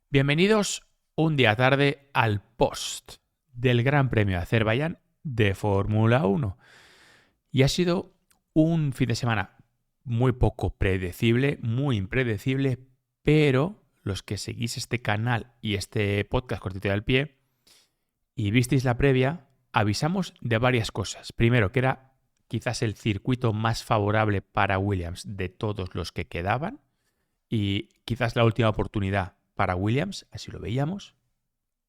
Bienvenidos un día tarde al post del Gran Premio de Azerbaiyán de Fórmula 1. Y ha sido un fin de semana muy poco predecible, muy impredecible, pero los que seguís este canal y este podcast cortito al pie y visteis la previa, avisamos de varias cosas. Primero, que era quizás el circuito más favorable para Williams de todos los que quedaban y quizás la última oportunidad para Williams, así lo veíamos.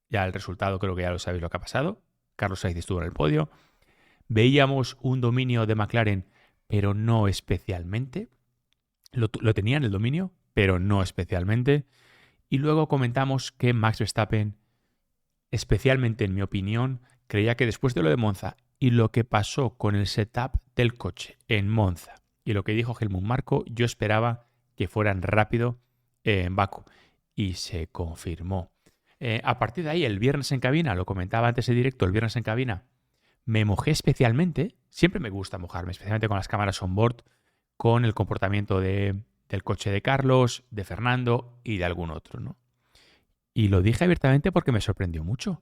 Ya el resultado creo que ya lo sabéis lo que ha pasado. Carlos Sainz estuvo en el podio. Veíamos un dominio de McLaren, pero no especialmente. Lo tenían el dominio, pero no especialmente. Y luego comentamos que Max Verstappen, especialmente en mi opinión, creía que después de lo de Monza y lo que pasó con el setup del coche en Monza y lo que dijo Helmut Marko, yo esperaba que fueran rápido en Baku. Y se confirmó. A partir de ahí, el viernes en cabina, lo comentaba antes de directo, el viernes en cabina, me mojé especialmente, siempre me gusta mojarme, especialmente con las cámaras on board, con el comportamiento del coche de Carlos, de Fernando y de algún otro, ¿no? Y lo dije abiertamente porque me sorprendió mucho.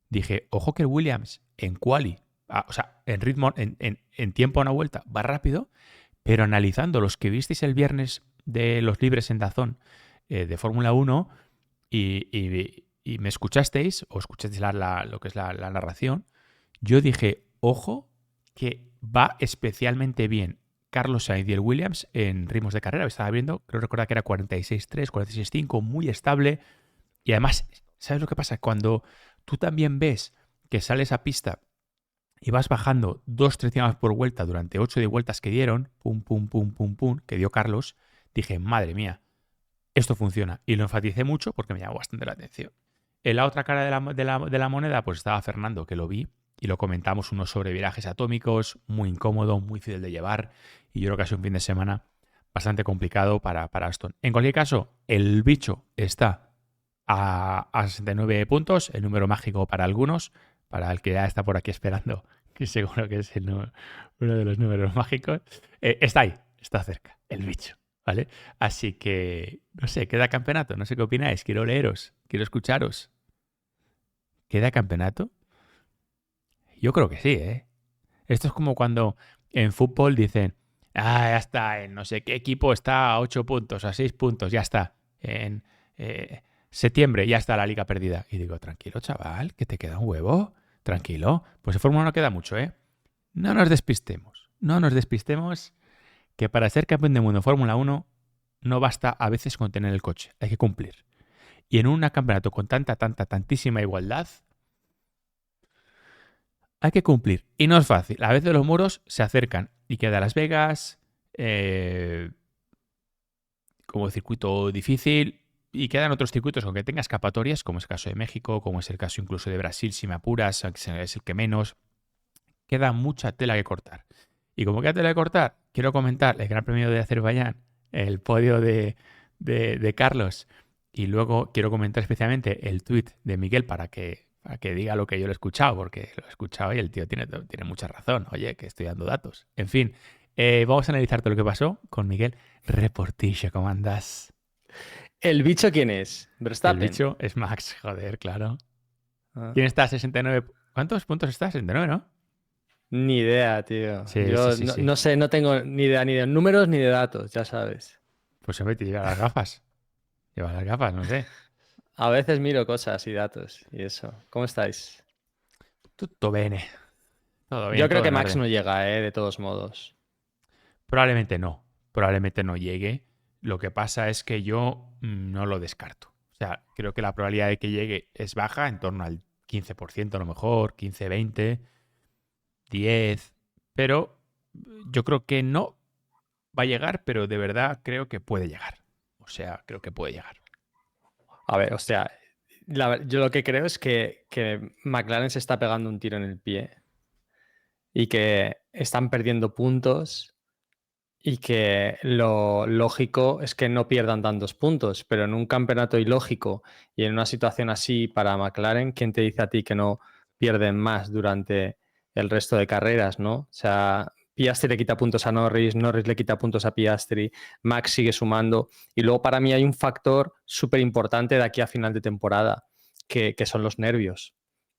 Dije, ojo que el Williams en quali, o sea, en ritmo, en tiempo a una vuelta, va rápido, pero analizando los que visteis el viernes de los libres en Dazón de Fórmula 1 y me escuchasteis, o escuchasteis lo que es la narración, yo dije, ojo, que va especialmente bien Carlos Sainz y el Williams en ritmos de carrera. Estaba viendo, creo recordar que era 46.3, 46.5, muy estable. Y además, ¿sabes lo que pasa? Cuando tú también ves que sales a pista y vas bajando 2-3 décimas por vuelta durante 8 de vueltas que dieron, pum, pum, pum, pum, pum, que dio Carlos, dije, madre mía, esto funciona. Y lo enfaticé mucho porque me llamó bastante la atención. En la otra cara de la moneda, pues estaba Fernando, que lo vi y lo comentamos, unos sobre virajes atómicos, muy incómodo, muy difícil de llevar. Y yo creo que ha sido un fin de semana bastante complicado para Aston. En cualquier caso, el bicho está a 69 puntos, el número mágico para algunos, para el que ya está por aquí esperando, que seguro que es uno de los números mágicos. Está ahí, está cerca, el bicho. ¿Vale? Así que, no sé, queda campeonato, no sé qué opináis, quiero leeros, quiero escucharos. ¿Queda campeonato? Yo creo que sí, ¿eh? Esto es como cuando en fútbol dicen, ya está, en no sé qué equipo está a 8 puntos, a 6 puntos, ya está. En septiembre ya está la liga perdida. Y digo, tranquilo, chaval, que te queda un huevo, tranquilo. Pues en Fórmula 1 no queda mucho, ¿eh? No nos despistemos, que para ser campeón del mundo en Fórmula 1 no basta a veces con tener el coche, hay que cumplir. Y en un campeonato con tantísima igualdad, hay que cumplir. Y no es fácil. A veces los muros se acercan y queda Las Vegas como circuito difícil y quedan otros circuitos aunque tenga escapatorias, como es el caso de México, como es el caso incluso de Brasil, si me apuras, aunque es el que menos. Queda mucha tela que cortar. Y como queda tela que cortar, quiero comentar el Gran Premio de Azerbaiyán, el podio de Carlos, y luego quiero comentar especialmente el tuit de Miguel para que diga lo que yo lo he escuchado, porque lo he escuchado y el tío tiene mucha razón. Oye, que estoy dando datos. En fin, vamos a analizar todo lo que pasó con Miguel. Reportillo, ¿cómo andas? ¿El bicho quién es? El Verstappen. bicho es Max, joder, claro. Ah, ¿Quién está a 69? ¿Cuántos puntos está? 69, ¿no? ni idea, tío. Sí, sí, Yo sí, no, sí. no sé, no tengo ni idea ni de números ni de datos, ya sabes. Pues hombre, te lleva las gafas. Lleva las gafas, no sé. A veces miro cosas y datos y eso. ¿Cómo estáis? Tutto bene. Todo Yo bien, creo todo que en Max orden. no llega, de todos modos. Probablemente no. Probablemente no llegue. Lo que pasa es que yo no lo descarto. O sea, creo que la probabilidad de que llegue es baja, en torno al 15% a lo mejor, 15, 20, 10. Pero yo creo que no va a llegar, pero de verdad creo que puede llegar. O sea, creo que puede llegar. A ver, o sea, yo lo que creo es que McLaren se está pegando un tiro en el pie y que están perdiendo puntos y que lo lógico es que no pierdan tantos puntos, pero en un campeonato ilógico y en una situación así para McLaren, ¿quién te dice a ti que no pierden más durante el resto de carreras, ¿no? O sea, Piastri le quita puntos a Norris, Norris le quita puntos a Piastri, Max sigue sumando. Y luego para mí hay un factor súper importante de aquí a final de temporada, que son los nervios.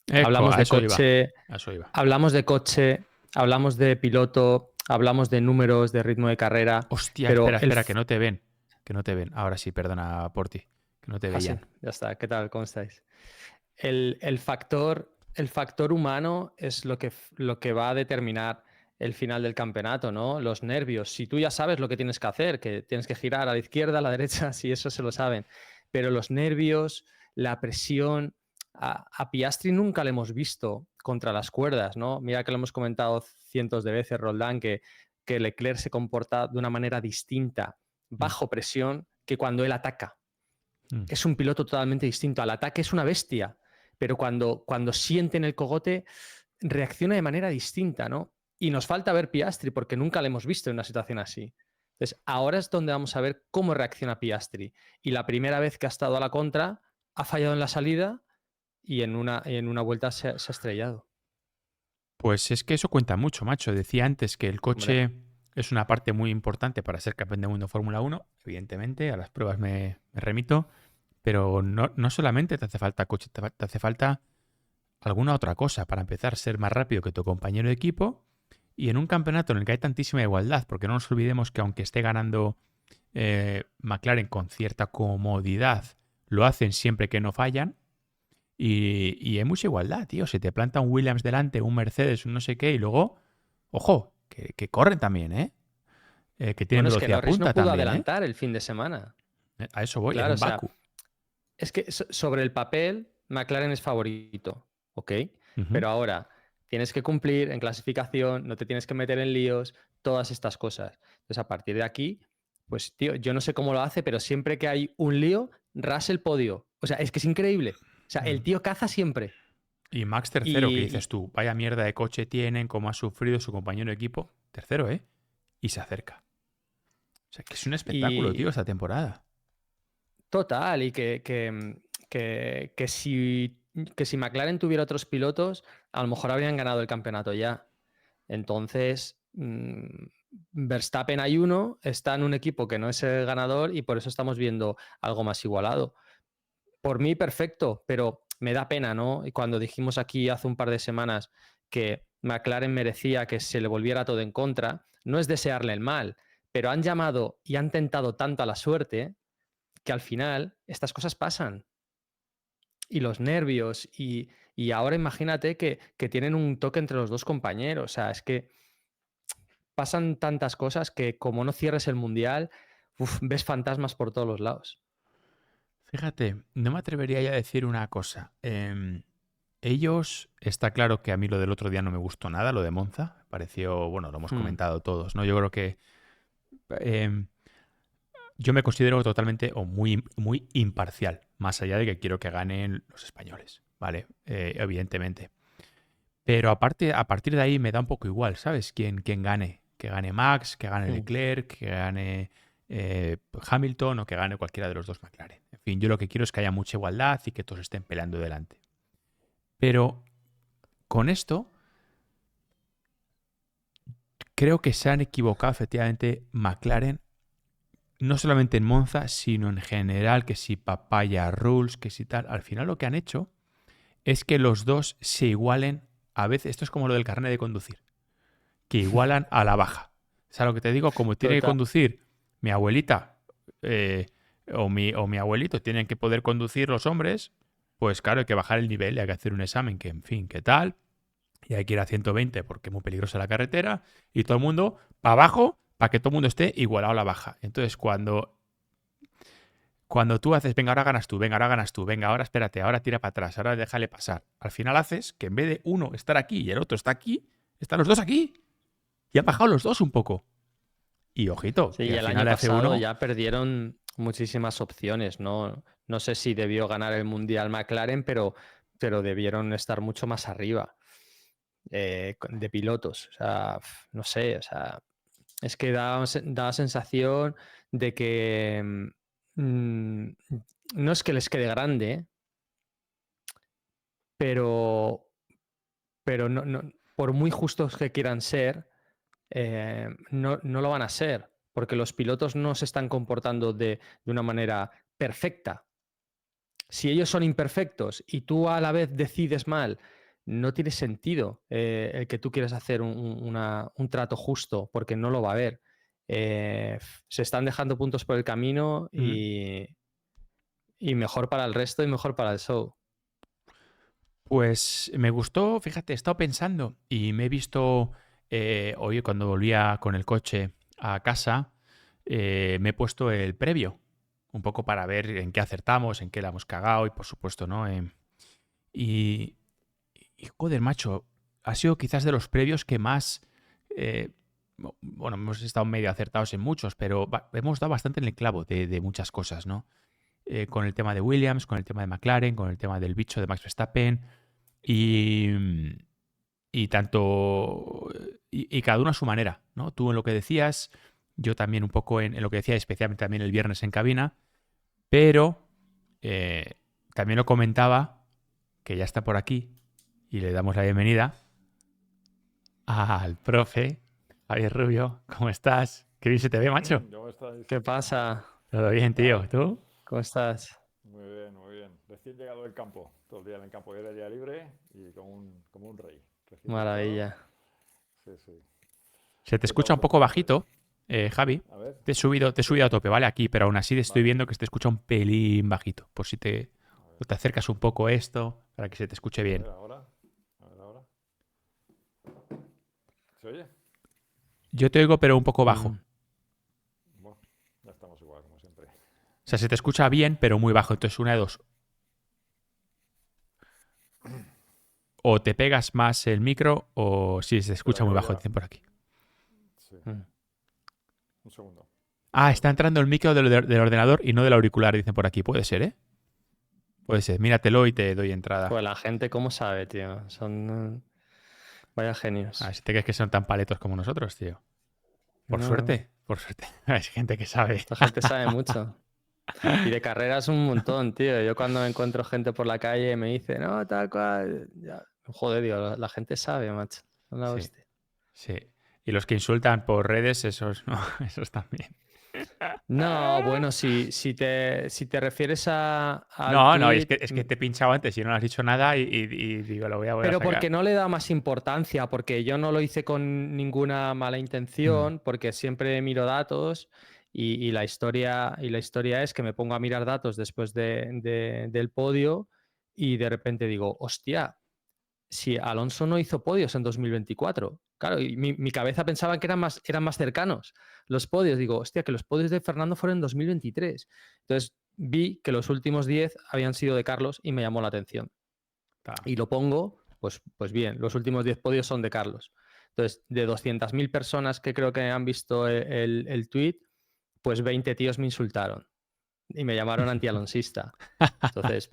Eco, Hablamos a de eso iba. coche, A eso iba. hablamos de coche, hablamos de piloto, hablamos de números, de ritmo de carrera, Hostia, pero espera, espera, que no te ven. Que no te ven. Ahora sí, perdona por ti. Que no te Ah, sí, veían. ya está. ¿Qué tal? ¿Cómo estáis? El factor humano es lo que va a determinar el final del campeonato, ¿no? Los nervios. Si tú ya sabes lo que tienes que hacer, que tienes que girar a la izquierda, a la derecha, si eso se lo saben. Pero los nervios, la presión. A Piastri nunca le hemos visto contra las cuerdas, ¿no? Mira que lo hemos comentado cientos de veces, Roldán, que Leclerc se comporta de una manera distinta, Mm, bajo presión, que cuando él ataca. mm. Es un piloto totalmente distinto. Al ataque es una bestia, pero cuando siente en el cogote reacciona de manera distinta, ¿no? Y nos falta ver Piastri porque nunca le hemos visto en una situación así. Entonces, ahora es donde vamos a ver cómo reacciona Piastri. Y la primera vez que ha estado a la contra, ha fallado en la salida y en una vuelta se ha estrellado. Pues es que eso cuenta mucho, macho. Decía antes que el Hombre, coche es una parte muy importante para ser campeón del mundo de Fórmula 1. Evidentemente, a las pruebas me remito. Pero no solamente te hace falta coche, te hace falta alguna otra cosa. Para empezar, ser más rápido que tu compañero de equipo. Y en un campeonato en el que hay tantísima igualdad, porque no nos olvidemos que aunque esté ganando McLaren con cierta comodidad, lo hacen siempre que no fallan. Y hay mucha igualdad, tío. Se te planta un Williams delante, un Mercedes, un no sé qué, y luego, ojo, que corren también, ¿eh? Que tienen bueno, es que velocidad Norris no punta pudo también, ¿eh? adelantar el fin de semana. A eso voy, Claro, en o sea, Baku. es que sobre el papel, McLaren es favorito, ¿ok? Ujú. Pero ahora tienes que cumplir en clasificación, no te tienes que meter en líos, todas estas cosas. Entonces, a partir de aquí, pues, tío, yo no sé cómo lo hace, pero siempre que hay un lío, rasa el podio. O sea, es que es increíble. O sea, el Mm. tío caza siempre. Y Max tercero, que Y, dices tú, vaya mierda de coche tienen, cómo ha sufrido su compañero de equipo. Tercero, ¿eh? Y se acerca. O sea, que es un espectáculo, tío, y esta temporada. total, y que si McLaren tuviera otros pilotos, a lo mejor habrían ganado el campeonato ya. Entonces, Verstappen hay uno, está en un equipo que no es el ganador y por eso estamos viendo algo más igualado. Por mí, perfecto, pero me da pena, ¿no? Y cuando dijimos aquí hace un par de semanas que McLaren merecía que se le volviera todo en contra, no es desearle el mal, pero han llamado y han tentado tanto a la suerte que al final estas cosas pasan. Y los nervios, y ahora imagínate que tienen un toque entre los dos compañeros. O sea, es que pasan tantas cosas que como no cierres el mundial, ves fantasmas por todos los lados. Fíjate, no me atrevería ya a decir una cosa. Ellos, está claro que a mí lo del otro día no me gustó nada, lo de Monza. Me pareció, bueno, lo hemos Hmm. comentado todos, ¿no? Yo creo que em, yo me considero totalmente o muy, muy imparcial, más allá de que quiero que ganen los españoles, ¿vale? Evidentemente. Pero aparte, a partir de ahí me da un poco igual, ¿sabes? Quién gane. Que gane Max, que gane Hmm. Leclerc, que gane Hamilton o que gane cualquiera de los dos McLaren. En fin, yo lo que quiero es que haya mucha igualdad y que todos estén peleando delante. Pero con esto creo que se han equivocado efectivamente McLaren, no solamente en Monza, sino en general, que si papaya rules, que si tal. Al final lo que han hecho es que los dos se igualen a veces. Esto es como lo del carnet de conducir, que igualan a la baja. ¿Sabes lo que te digo? Como tiene que Total. conducir mi abuelita eh, o mi abuelito, tienen que poder conducir los hombres, pues claro, hay que bajar el nivel y hay que hacer un examen que, en fin, ¿qué tal? Y hay que ir a 120 porque es muy peligrosa la carretera y todo el mundo para abajo para que todo el mundo esté igualado a la baja. Entonces, cuando tú haces, venga, ahora ganas tú, venga, ahora ganas tú, venga, ahora espérate, ahora tira para atrás, ahora déjale pasar. Al final haces que en vez de uno estar aquí y el otro está aquí, están los dos aquí. Y han bajado los dos un poco. Y ojito, Sí, que y al el final año de pasado F1, ya perdieron muchísimas opciones, ¿no? No sé si debió ganar el Mundial McLaren, pero debieron estar mucho más arriba de pilotos. O sea, no sé, o sea, es que da sensación de que no es que les quede grande, pero, pero por muy justos que quieran ser, no lo van a ser, porque los pilotos no se están comportando de una manera perfecta. Si ellos son imperfectos y tú a la vez decides mal, no tiene sentido el que tú quieras hacer un trato justo, porque no lo va a haber. Se están dejando puntos por el camino Mm. y mejor para el resto y mejor para el show. Pues me gustó, fíjate, he estado pensando y me he visto hoy cuando volvía con el coche a casa, me he puesto el previo, un poco para ver en qué acertamos, en qué la hemos cagado y por supuesto, ¿no? Y, joder, macho, ha sido quizás de los previos que más... eh, bueno, hemos estado medio acertados en muchos, pero hemos dado bastante en el clavo de muchas cosas, ¿no? Con el tema de Williams, con el tema de McLaren, con el tema del bicho de Max Verstappen y, y tanto... Y cada uno a su manera, ¿no? Tú en lo que decías, yo también un poco en lo que decía, especialmente también el viernes en cabina, pero eh, también lo comentaba, que ya está por aquí, y le damos la bienvenida al profe Javier Rubio. ¿Cómo estás? Qué bien se te ve, macho. ¿Cómo estáis? ¿Qué pasa? Todo bien, ¿Qué tío. tal? ¿Tú? ¿Cómo estás? Muy bien, muy bien. Recién llegado del campo. Todo el día en el campo. Hoy era día libre y como un rey. Recién duchado. Maravilla. Sí, sí. Se te ¿Qué tal escucha un vosotros? poco bajito, Javi. A ver. Te he ¿Sí? subido a tope, ¿vale? Aquí, pero aún así te estoy Vale. viendo que se te escucha un pelín bajito. Por si A ver. te acercas un poco a esto, para que se te escuche A bien. ver ahora. A ver ahora. ¿Se oye? Yo te oigo, pero un poco bajo. Mm. Bueno, ya estamos igual, como siempre. O sea, se te escucha bien, pero muy bajo. Entonces, una de dos. O te pegas más el micro, o si se Espera escucha que muy voy bajo, a... dicen por aquí. Sí. Mm. Un segundo. Ah, está entrando el micro del ordenador y no del auricular, dicen por aquí. Puede ser, ¿eh? Puede ser. Míratelo y te doy entrada. Pues la gente, ¿cómo sabe, tío? Vaya A genios. ver si te crees que son tan paletos como nosotros, tío. Por No, suerte, por suerte. Hay gente que sabe. esta gente sabe mucho. Y de carreras un montón, tío. Yo cuando me encuentro gente por la calle me dice, no, tal cual. Joder, digo, la gente sabe, macho. Son la Sí, hostia. sí. Y los que insultan por redes, esos no, esos también. No, bueno, si te refieres al No, no, tweet, es que te he pinchado antes y no has dicho nada y digo, lo voy a volver a pero sacar. porque no le da más importancia, porque yo no lo hice con ninguna mala Mm. intención, porque siempre miro datos y la historia es que me pongo a mirar datos después del podio y de repente digo, hostia, si Alonso no hizo podios en 2024. Claro, y mi cabeza pensaba que eran más cercanos los podios. Digo, hostia, que los podios de Fernando fueron en 2023. Entonces vi que los últimos 10 habían sido de Carlos y me llamó la atención. Ta. Y lo pongo, pues bien, los últimos 10 podios son de Carlos. Entonces, de 200.000 personas que creo que han visto el tweet, pues 20 tíos me insultaron y me llamaron antialonsista. Entonces,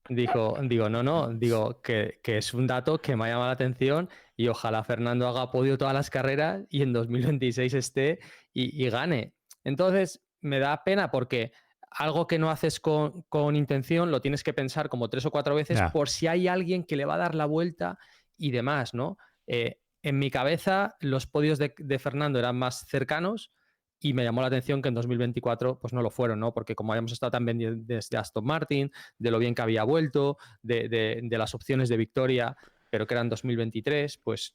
digo, no, digo que es un dato que me ha llamado la atención y ojalá Fernando haga podio todas las carreras y en 2026 esté y gane. Entonces, me da pena porque algo que no haces con intención lo tienes que pensar como 3 o 4 veces Ya. por si hay alguien que le va a dar la vuelta y demás, ¿no? En mi cabeza, los podios de Fernando eran más cercanos y me llamó la atención que en 2024 pues no lo fueron, ¿no? Porque como habíamos estado tan pendientes desde Aston Martin, de lo bien que había vuelto, de las opciones de victoria, pero que eran 2023, pues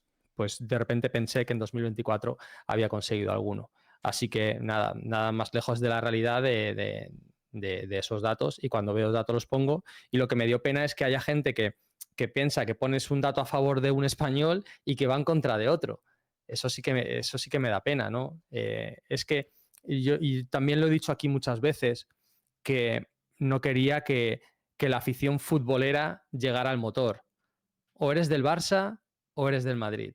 de repente pensé que en 2024 había conseguido alguno. Así que nada más lejos de la realidad de esos datos y cuando veo los datos los pongo y lo que me dio pena es que haya gente que piensa que pones un dato a favor de un español y que va en contra de otro. Eso sí que me da pena, ¿no? Es que y también lo he dicho aquí muchas veces, que no quería que la afición futbolera llegara al motor. O eres del Barça o eres del Madrid.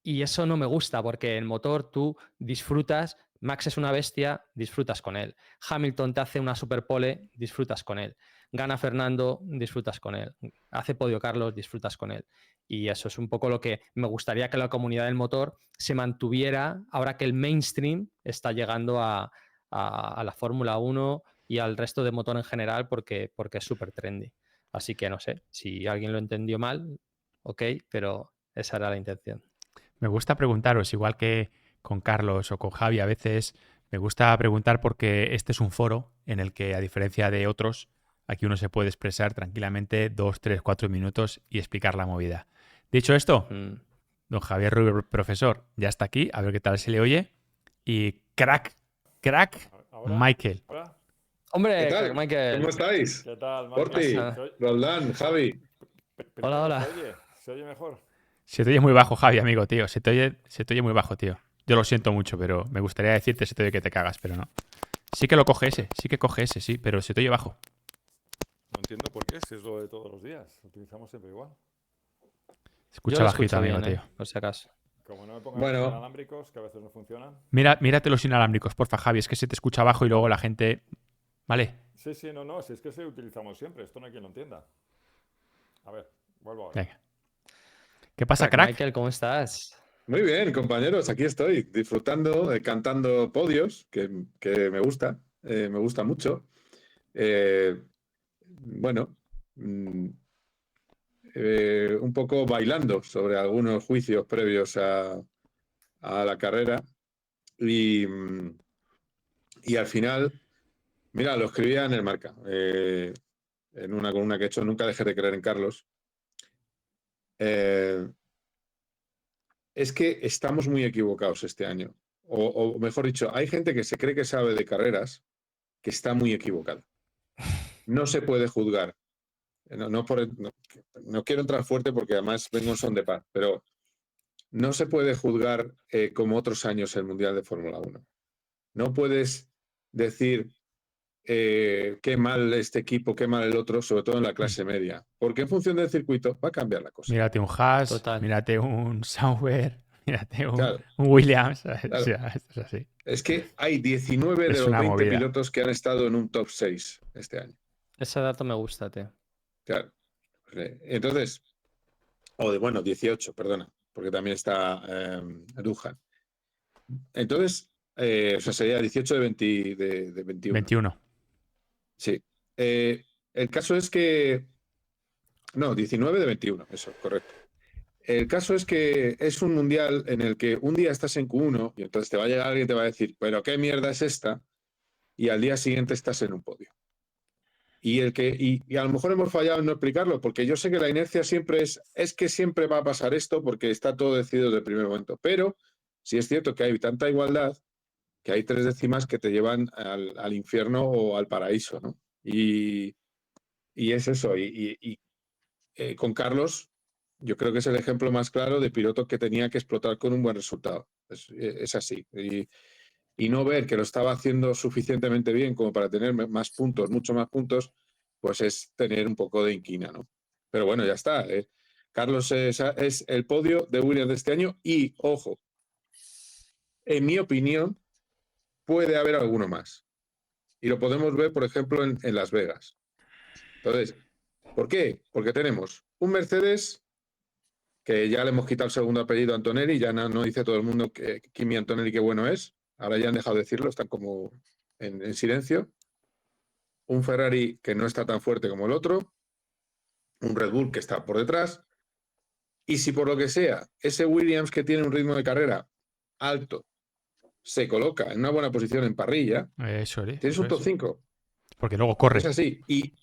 Y eso no me gusta porque el motor tú disfrutas, Max es una bestia, disfrutas con él. Hamilton te hace una superpole, disfrutas con él. Gana Fernando, disfrutas con él. Hace podio Carlos, disfrutas con él. Y eso es un poco lo que me gustaría que la comunidad del motor se mantuviera ahora que el mainstream está llegando a la Fórmula 1 y al resto de motor en general porque es súper trendy. Así que no sé, si alguien lo entendió mal, ok, pero esa era la intención. Me gusta preguntaros, igual que con Carlos o con Javi a veces, me gusta preguntar porque este es un foro en el que, a diferencia de otros, aquí uno se puede expresar tranquilamente 2, 3, 4 minutos y explicar la movida. Dicho esto, Mm. don Javier Rubio, profesor, ya está aquí, a ver qué tal se le oye. Y crack, ¿Ahora? Michael. ¿Ahora? Hombre, ¿Qué crack tal? Michael. ¿Cómo estáis? ¿Qué tal, Porti, Michael? Roldán, Javi. Primero, hola. ¿Se oye mejor? Se te oye muy bajo, Javi, amigo, tío. Se te oye muy bajo, tío. Yo lo siento mucho, pero me gustaría decirte se te oye que te cagas, pero no. Sí que lo coge ese, sí, pero se te oye bajo. No entiendo por qué, si es lo de todos los días. Lo utilizamos siempre igual. Se escucha Yo lo bajito, escucho amigo, bien, tío. por si acaso. Como no me pongan Bueno. los inalámbricos, que a veces no funcionan. Mírate los inalámbricos, porfa, Javi. Es que se te escucha bajo y luego la gente... ¿Vale? Sí, no, si es que se utilizamos siempre. Esto no hay quien lo entienda. A ver, vuelvo ahora. Venga. ¿Qué pasa, crack? Michael, ¿cómo estás? Muy bien, compañeros, aquí estoy, disfrutando, cantando podios, que me gusta mucho. Bueno, un poco bailando sobre algunos juicios previos a la carrera. Y al final, mira, lo escribía en el Marca, en una columna que he hecho, nunca dejé de creer en Carlos. Es que estamos muy equivocados este año. O mejor dicho, hay gente que se cree que sabe de carreras que está muy equivocada. No se puede juzgar. No quiero entrar fuerte porque además vengo en son de paz, pero no se puede juzgar como otros años el Mundial de Fórmula 1. No puedes decir qué mal este equipo, qué mal el otro, sobre todo en la clase media. Porque en función del circuito va a cambiar la cosa. Mírate un Haas, Total. mírate un Sauber, mírate un Claro. Williams. Claro. O sea, esto es así. Es que hay 19 de Es los una 20 movida. pilotos que han estado en un top 6 este año. Ese dato me gusta, tío. Claro. Entonces, 18, perdona, porque también está Duhan. Entonces, o sea, sería 18 de 21. 21. Sí. El caso es que... No, 19 de 21, eso, correcto. El caso es que es un mundial en el que un día estás en Q1 y entonces te va a llegar alguien y te va a decir, pero ¿qué mierda es esta? Y al día siguiente estás en un podio. Y a lo mejor hemos fallado en no explicarlo, porque yo sé que la inercia siempre es que siempre va a pasar esto porque está todo decidido desde el primer momento. Pero sí es cierto que hay tanta igualdad que hay 3 décimas que te llevan al infierno o al paraíso, ¿no? Y es eso. Con Carlos, yo creo que es el ejemplo más claro de piloto que tenía que explotar con un buen resultado. Es así. Y no ver que lo estaba haciendo suficientemente bien como para tener más puntos, mucho más puntos, pues es tener un poco de inquina, ¿no? Pero bueno, ya está. Carlos es el podio de Williams de este año y, ojo, en mi opinión, puede haber alguno más. Y lo podemos ver, por ejemplo, en Las Vegas. Entonces, ¿por qué? Porque tenemos un Mercedes que ya le hemos quitado el segundo apellido a Antonelli, ya no dice todo el mundo que Kimi Antonelli qué bueno es. Ahora ya han dejado de decirlo, están como en silencio. Un Ferrari que no está tan fuerte como el otro. Un Red Bull que está por detrás. Y si por lo que sea, ese Williams que tiene un ritmo de carrera alto se coloca en una buena posición en parrilla, Eso es. tienes un top 5. Porque luego corre. Es así. Y Hay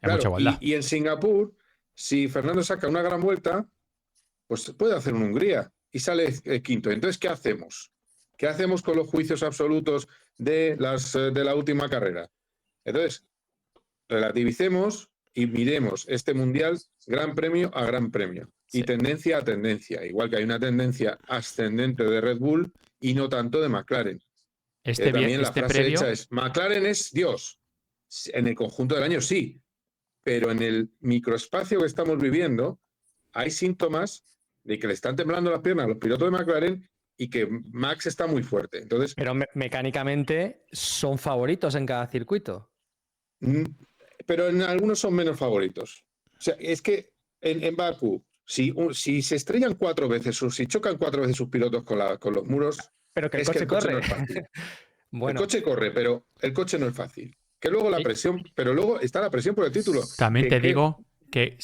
claro, mucha igualdad. y en Singapur, si Fernando saca una gran vuelta, pues puede hacer una Hungría y sale quinto. Entonces, ¿qué hacemos? ¿Qué hacemos con los juicios absolutos de la última carrera? Entonces, relativicemos y miremos este mundial gran premio a gran premio y Sí. tendencia a tendencia, igual que hay una tendencia ascendente de Red Bull y no tanto de McLaren. También la frase previo, hecha es, McLaren es Dios. En el conjunto del año sí, pero en el microespacio que estamos viviendo hay síntomas de que le están temblando las piernas a los pilotos de McLaren y que Max está muy fuerte. Entonces, Pero mecánicamente son favoritos en cada circuito. pero en algunos son menos favoritos. O sea, es que en Bakú, si se estrellan 4 veces o si chocan 4 veces sus pilotos con los muros, Pero que el es coche que el coche corre. no es fácil. Bueno, El coche corre, pero el coche no es fácil. Que luego la Y- presión, pero luego está la presión por el título. también Que te digo que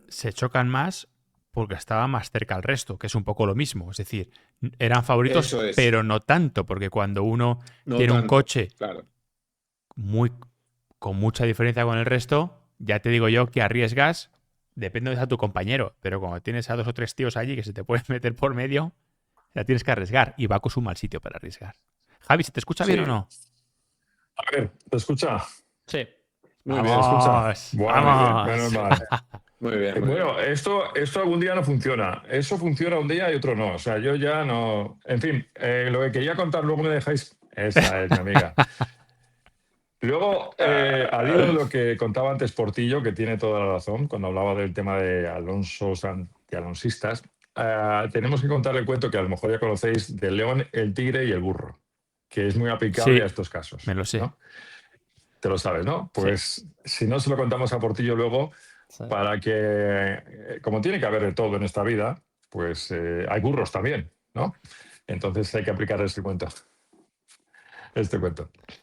se chocan más porque estaba más cerca al resto, que es un poco lo mismo. Es decir, eran favoritos, Eso es. pero no tanto, porque cuando uno No tiene un tanto, coche claro. con mucha diferencia con el resto, ya te digo yo que arriesgas, depende de a tu compañero, pero cuando tienes a 2 o 3 tíos allí que se te pueden meter por medio, ya tienes que arriesgar. Y Baku es un mal sitio para arriesgar. Javi, ¿se te escucha bien Sí. o no? A ver, ¿te escucha? Sí. Muy ¿Se bien. escucha? Buah, muy bien, ¡Vamos! menos mal. Muy bien. Muy Bueno, bien. esto algún día no funciona. Eso funciona un día y otro no. O sea, yo ya no. En fin, lo que quería contar, luego me dejáis. Esa es mi amiga. Luego, al hilo de lo que contaba antes Portillo, que tiene toda la razón, cuando hablaba del tema de Alonsos antialonsistas, tenemos que contar el cuento que a lo mejor ya conocéis del león, el tigre y el burro, que es muy aplicable Sí, a estos casos. me lo sé. ¿no? Te lo sabes, ¿no? Pues si no se lo contamos a Portillo luego, Sí. para que, como tiene que haber de todo en esta vida, pues hay burros también, ¿no? Entonces hay que aplicar este cuento.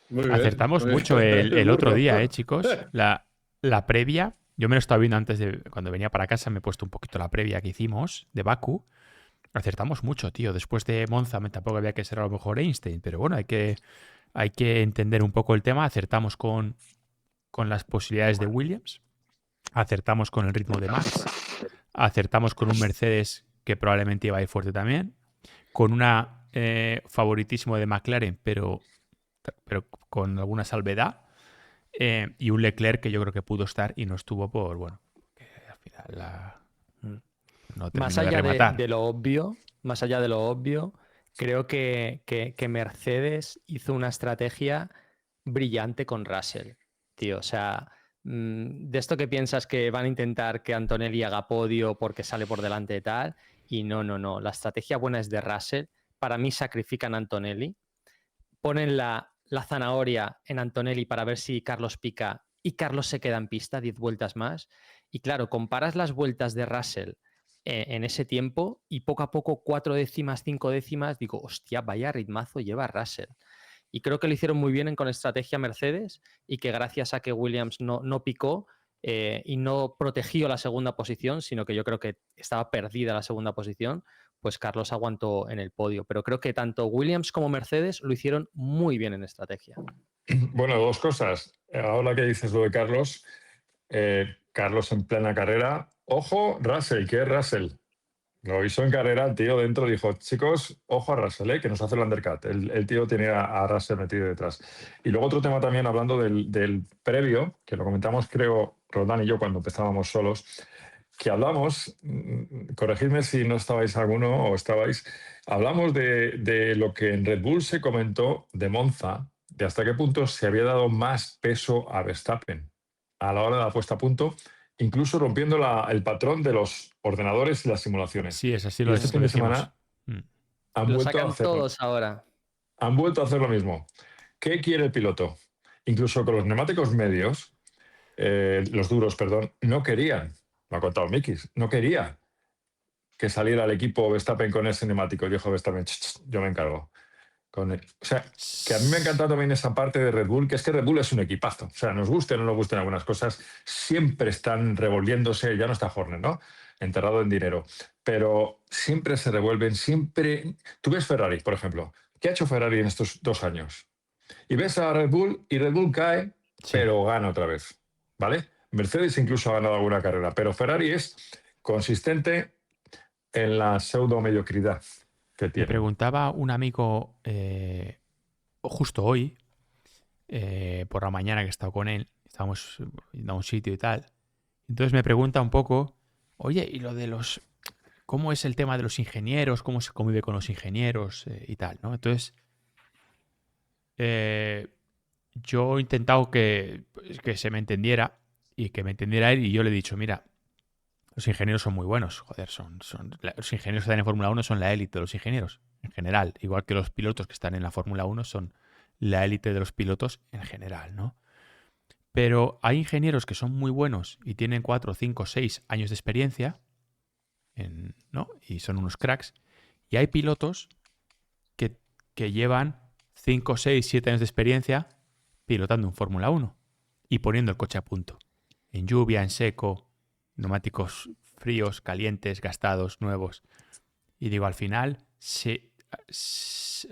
Muy bien. Acertamos Muy bien. mucho el otro burro. día, chicos. La previa, yo me lo estaba viendo antes de cuando venía para casa, me he puesto un poquito la previa que hicimos de Baku. Acertamos mucho, tío. Después de Monza tampoco había que ser a lo mejor Einstein, pero bueno, hay que entender un poco el tema. Acertamos con las posibilidades de Williams, acertamos con el ritmo de Max, acertamos con un Mercedes que probablemente iba a ir fuerte también, con una favoritismo de McLaren, pero con alguna salvedad, y un Leclerc que yo creo que pudo estar y no estuvo por, bueno, que al final no terminó Más de allá rematar. de lo obvio, creo que Mercedes hizo una estrategia brillante con Russell, tío. O sea, de esto que piensas que van a intentar que Antonelli haga podio porque sale por delante de tal, y no. La estrategia buena es de Russell. Para mí sacrifican a Antonelli, ponen la zanahoria en Antonelli para ver si Carlos pica y Carlos se queda en pista 10 vueltas más. Y claro, comparas las vueltas de Russell en ese tiempo y poco a poco 4 décimas, 5 décimas, digo, hostia, vaya ritmazo lleva Russell. Y creo que lo hicieron muy bien con estrategia Mercedes y que gracias a que Williams no picó y no protegió la segunda posición, sino que yo creo que estaba perdida la segunda posición, pues Carlos aguantó en el podio. Pero creo que tanto Williams como Mercedes lo hicieron muy bien en estrategia. Bueno, dos cosas. Ahora que dices lo de Carlos, Carlos en plena carrera. Ojo, Russell, ¿qué es Russell? Lo hizo en carrera, el tío dentro dijo, chicos, ojo a Russell, que nos hace el undercut. El tío tenía a Russell metido detrás. Y luego otro tema también, hablando del previo, que lo comentamos, creo, Roldán y yo, cuando empezábamos solos, que hablamos, corregidme si no estabais alguno o estabais, hablamos de lo que en Red Bull se comentó de Monza, de hasta qué punto se había dado más peso a Verstappen a la hora de la puesta a punto, incluso rompiendo el patrón de los ordenadores y las simulaciones. Sí, es así Y lo este fin de decimos. semana han Lo vuelto a sacan hacerlo. todos ahora. Han vuelto a hacer lo mismo. ¿Qué quiere el piloto? Incluso con los neumáticos medios, los duros, perdón, no querían, lo ha contado Mikis, no quería que saliera el equipo Verstappen con ese neumático. Dijo Verstappen, yo me encargo. O sea, que a mí me ha encantado también esa parte de Red Bull, que es que Red Bull es un equipazo. O sea, nos guste o no nos gusten algunas cosas, siempre están revolviéndose, ya no está Horner, ¿no? Enterrado en dinero. Pero siempre se revuelven, siempre... Tú ves Ferrari, por ejemplo. ¿Qué ha hecho Ferrari en estos 2 años? Y ves a Red Bull y Red Bull cae, Sí. pero gana otra vez, ¿vale? Mercedes incluso ha ganado alguna carrera, pero Ferrari es consistente en la pseudo-mediocridad que Me tiene. preguntaba un amigo justo hoy, por la mañana que he estado con él, estábamos yendo a un sitio y tal. Entonces me pregunta un poco, oye, ¿y lo de los... ¿Cómo es el tema de los ingenieros? ¿Cómo se convive con los ingenieros y tal, ¿no? Entonces, yo he intentado que se me entendiera y que me entendiera él y yo le he dicho, mira, los ingenieros son muy buenos, joder, los ingenieros que están en Fórmula 1 son la élite de los ingenieros, en general, igual que los pilotos que están en la Fórmula 1 son la élite de los pilotos en general, ¿no? Pero hay ingenieros que son muy buenos y tienen 4, 5, 6 años de experiencia, ¿no? Y son unos cracks, y hay pilotos que llevan 5, 6, 7 años de experiencia pilotando en Fórmula 1 y poniendo el coche a punto, en lluvia, en seco, neumáticos fríos, calientes, gastados, nuevos. Y digo, al final,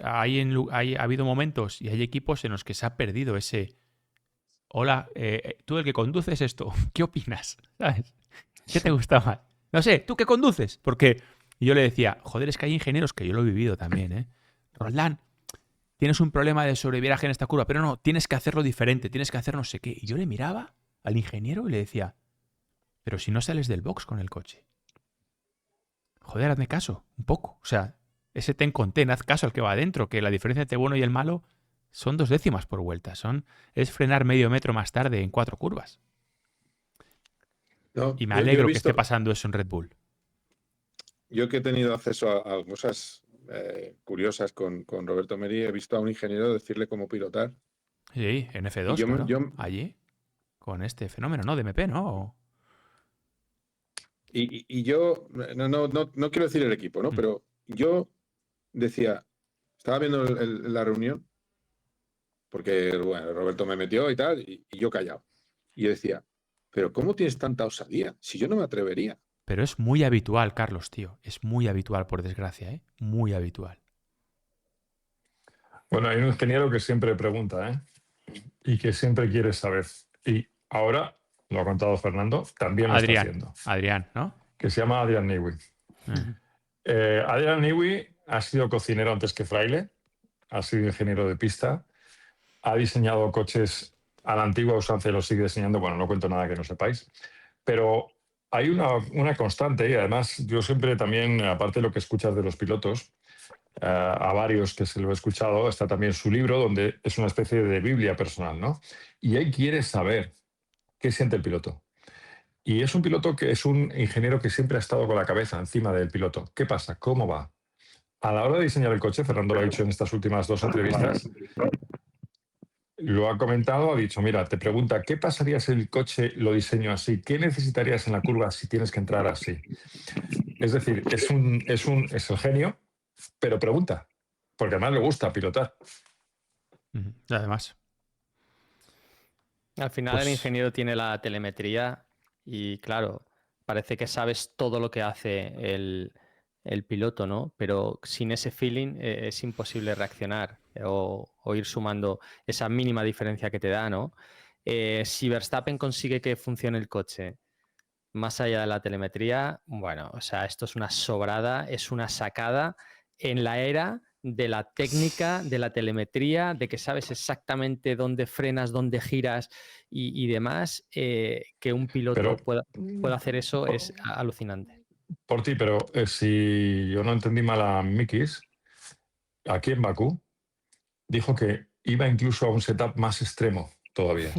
ha habido momentos y hay equipos en los que se ha perdido ese... Hola, tú el que conduces esto, ¿qué opinas? ¿Sabes? ¿Qué te gusta más? No sé, ¿tú qué conduces? Porque yo le decía, joder, es que hay ingenieros que yo lo he vivido también, ¿eh? Roldán, tienes un problema de sobreviraje en esta curva, pero no, tienes que hacerlo diferente, tienes que hacer no sé qué. Y yo le miraba al ingeniero y le decía, pero si no sales del box con el coche. Joder, hazme caso, un poco. O sea, ese ten con ten, haz caso al que va adentro, que la diferencia entre bueno y el malo son 2 décimas por vuelta. Es frenar medio metro más tarde en 4 curvas. No, Y me yo he alegro que visto, esté pasando eso en Red Bull. yo que he tenido acceso a cosas curiosas con Roberto Meri, he visto a un ingeniero decirle cómo pilotar. Sí, en Y F2, yo, claro. yo, Allí, con este fenómeno, ¿no? De MP, ¿no? y yo no quiero decir el equipo, ¿no? Mm. Pero yo decía, estaba viendo la reunión, porque bueno, Roberto me metió y tal, y yo callado. Y yo decía, pero ¿cómo tienes tanta osadía? Si yo no me atrevería. Pero es muy habitual, Carlos, tío. Es muy habitual, por desgracia, ¿eh? Muy habitual. Bueno, hay un ingeniero que siempre pregunta, ¿eh? Y que siempre quiere saber. Y ahora, lo ha contado Fernando, también lo está haciendo. Adrián, ¿no? Que se llama Adrian Newey. Adrian Newey ha sido cocinero antes que fraile, ha sido ingeniero de pista, ha diseñado coches a la antigua usanza y los sigue diseñando. Bueno, no cuento nada que no sepáis, pero hay una constante y además yo siempre también, aparte de lo que escuchas de los pilotos, a varios que se lo he escuchado, está también su libro donde es una especie de Biblia personal, ¿no? Y él quiere saber qué siente el piloto. Y es un piloto que es un ingeniero que siempre ha estado con la cabeza encima del piloto. ¿Qué pasa? ¿Cómo va? A la hora de diseñar el coche, Fernando lo ha dicho en estas últimas 2 entrevistas, lo ha comentado, ha dicho, mira, te pregunta, ¿qué pasaría si el coche lo diseño así? ¿Qué necesitarías en la curva si tienes que entrar así? Es decir, es el genio, pero pregunta, porque además le gusta pilotar. Además. Al final Pues- el ingeniero tiene la telemetría y claro, parece que sabes todo lo que hace el piloto, ¿no? Pero sin ese feeling es imposible reaccionar o ir sumando esa mínima diferencia que te da, ¿no? Si Verstappen consigue que funcione el coche más allá de la telemetría, bueno, o sea, esto es una sobrada, es una sacada en la era de la técnica, de la telemetría, de que sabes exactamente dónde frenas, dónde giras y demás, que un piloto Pero, pueda hacer eso es alucinante. por ti, pero si yo no entendí mal a Mikis, aquí en Bakú, dijo que iba incluso a un setup más extremo todavía.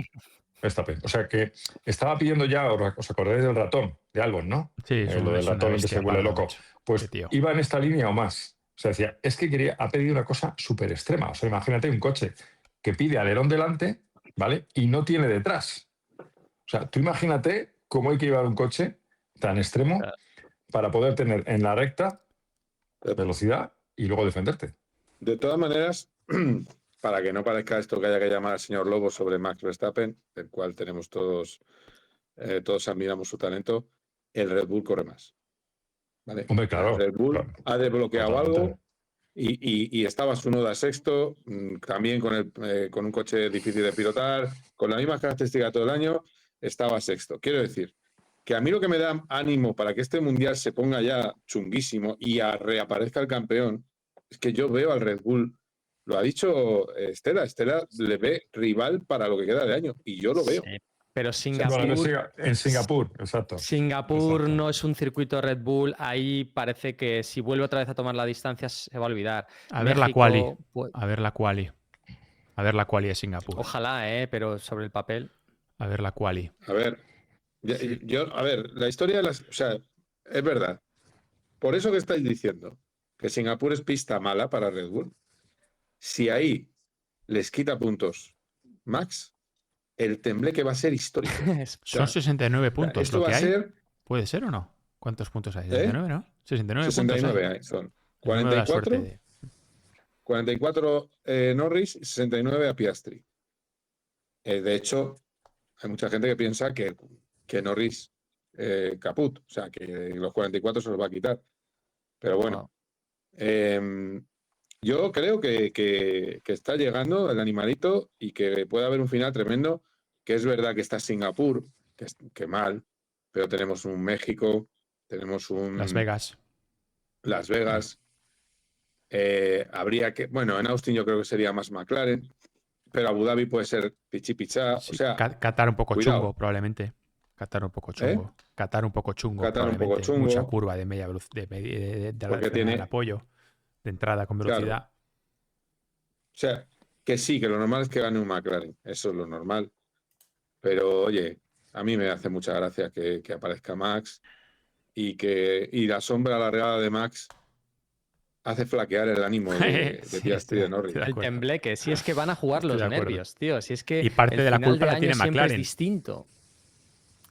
Verstappen. O sea que estaba pidiendo ya, os acordáis del ratón, de Albon, ¿no? Sí, es Lo del una ratón que se bestia vuelve parda, loco. macho. Qué Pues tío. iba en esta línea o más. O sea, decía, es que ha pedido una cosa súper extrema. O sea, imagínate un coche que pide alerón delante, ¿vale? Y no tiene detrás. O sea, tú imagínate cómo hay que llevar un coche tan extremo para poder tener en la recta velocidad y luego defenderte. De todas maneras, para que no parezca esto que haya que llamar al señor Lobo sobre Max Verstappen, del cual tenemos todos admiramos su talento, el Red Bull corre más. ¿Vale? Hombre, claro. El Red Bull Claro, ha desbloqueado totalmente. algo y estaba Tsunoda sexto, también con un coche difícil de pilotar, con las mismas características todo el año, estaba sexto. Quiero decir que a mí lo que me da ánimo para que este mundial se ponga ya chunguísimo y reaparezca el campeón es que yo veo al Red Bull. Lo ha dicho Estela. Estela le ve rival para lo que queda de año y yo lo veo. Sí, pero Sí, bueno, en Singapur, exacto. Singapur Exacto. no es un circuito Red Bull, ahí parece que si vuelve otra vez a tomar la distancia se va a olvidar. A ver la México, quali. pues, A ver la quali. A ver la quali de Singapur. ojalá, pero sobre el papel. A ver la quali. A ver, a ver, la historia o sea, es verdad. Por eso que estáis diciendo que Singapur es pista mala para Red Bull, si ahí les quita puntos Max, el tembleque va a ser histórico. Son 69 puntos esto lo que va a hay. ser ¿Puede ser o no? ¿Cuántos puntos hay? ¿Eh? 69, ¿no? 69 69 puntos hay. son. El número de la 44, suerte 44 Norris y 69 a Piastri. De hecho, hay mucha gente que piensa que Norris caput. O sea, que los 44 se los va a quitar. Pero bueno, yo creo que está llegando el animalito y que puede haber un final tremendo, que es verdad que está Singapur, que mal, pero tenemos un México, tenemos un Las Vegas. Las Vegas. Habría que, bueno, en Austin yo creo que sería más McLaren, pero Abu Dhabi puede ser pichi pichá. Sí, O sea, Qatar un poco cuidado. chungo, probablemente. Qatar un poco chungo. Qatar un poco chungo, Qatar un poco probablemente. chungo. Mucha curva de media velocidad, de Porque frenada al tiene- apoyo, de entrada con Claro. velocidad. O sea, que sí, que lo normal es que gane un McLaren, eso es lo normal. Pero oye, a mí me hace mucha gracia que aparezca Max y la sombra alargada de Max hace flaquear el ánimo de Sí, Piastri y de Norris. estoy de El acuerdo. tembleque, si es que van a jugar Estoy los de acuerdo. nervios, tío. Si es que Y parte el de la final culpa la año tiene siempre McLaren. es distinto.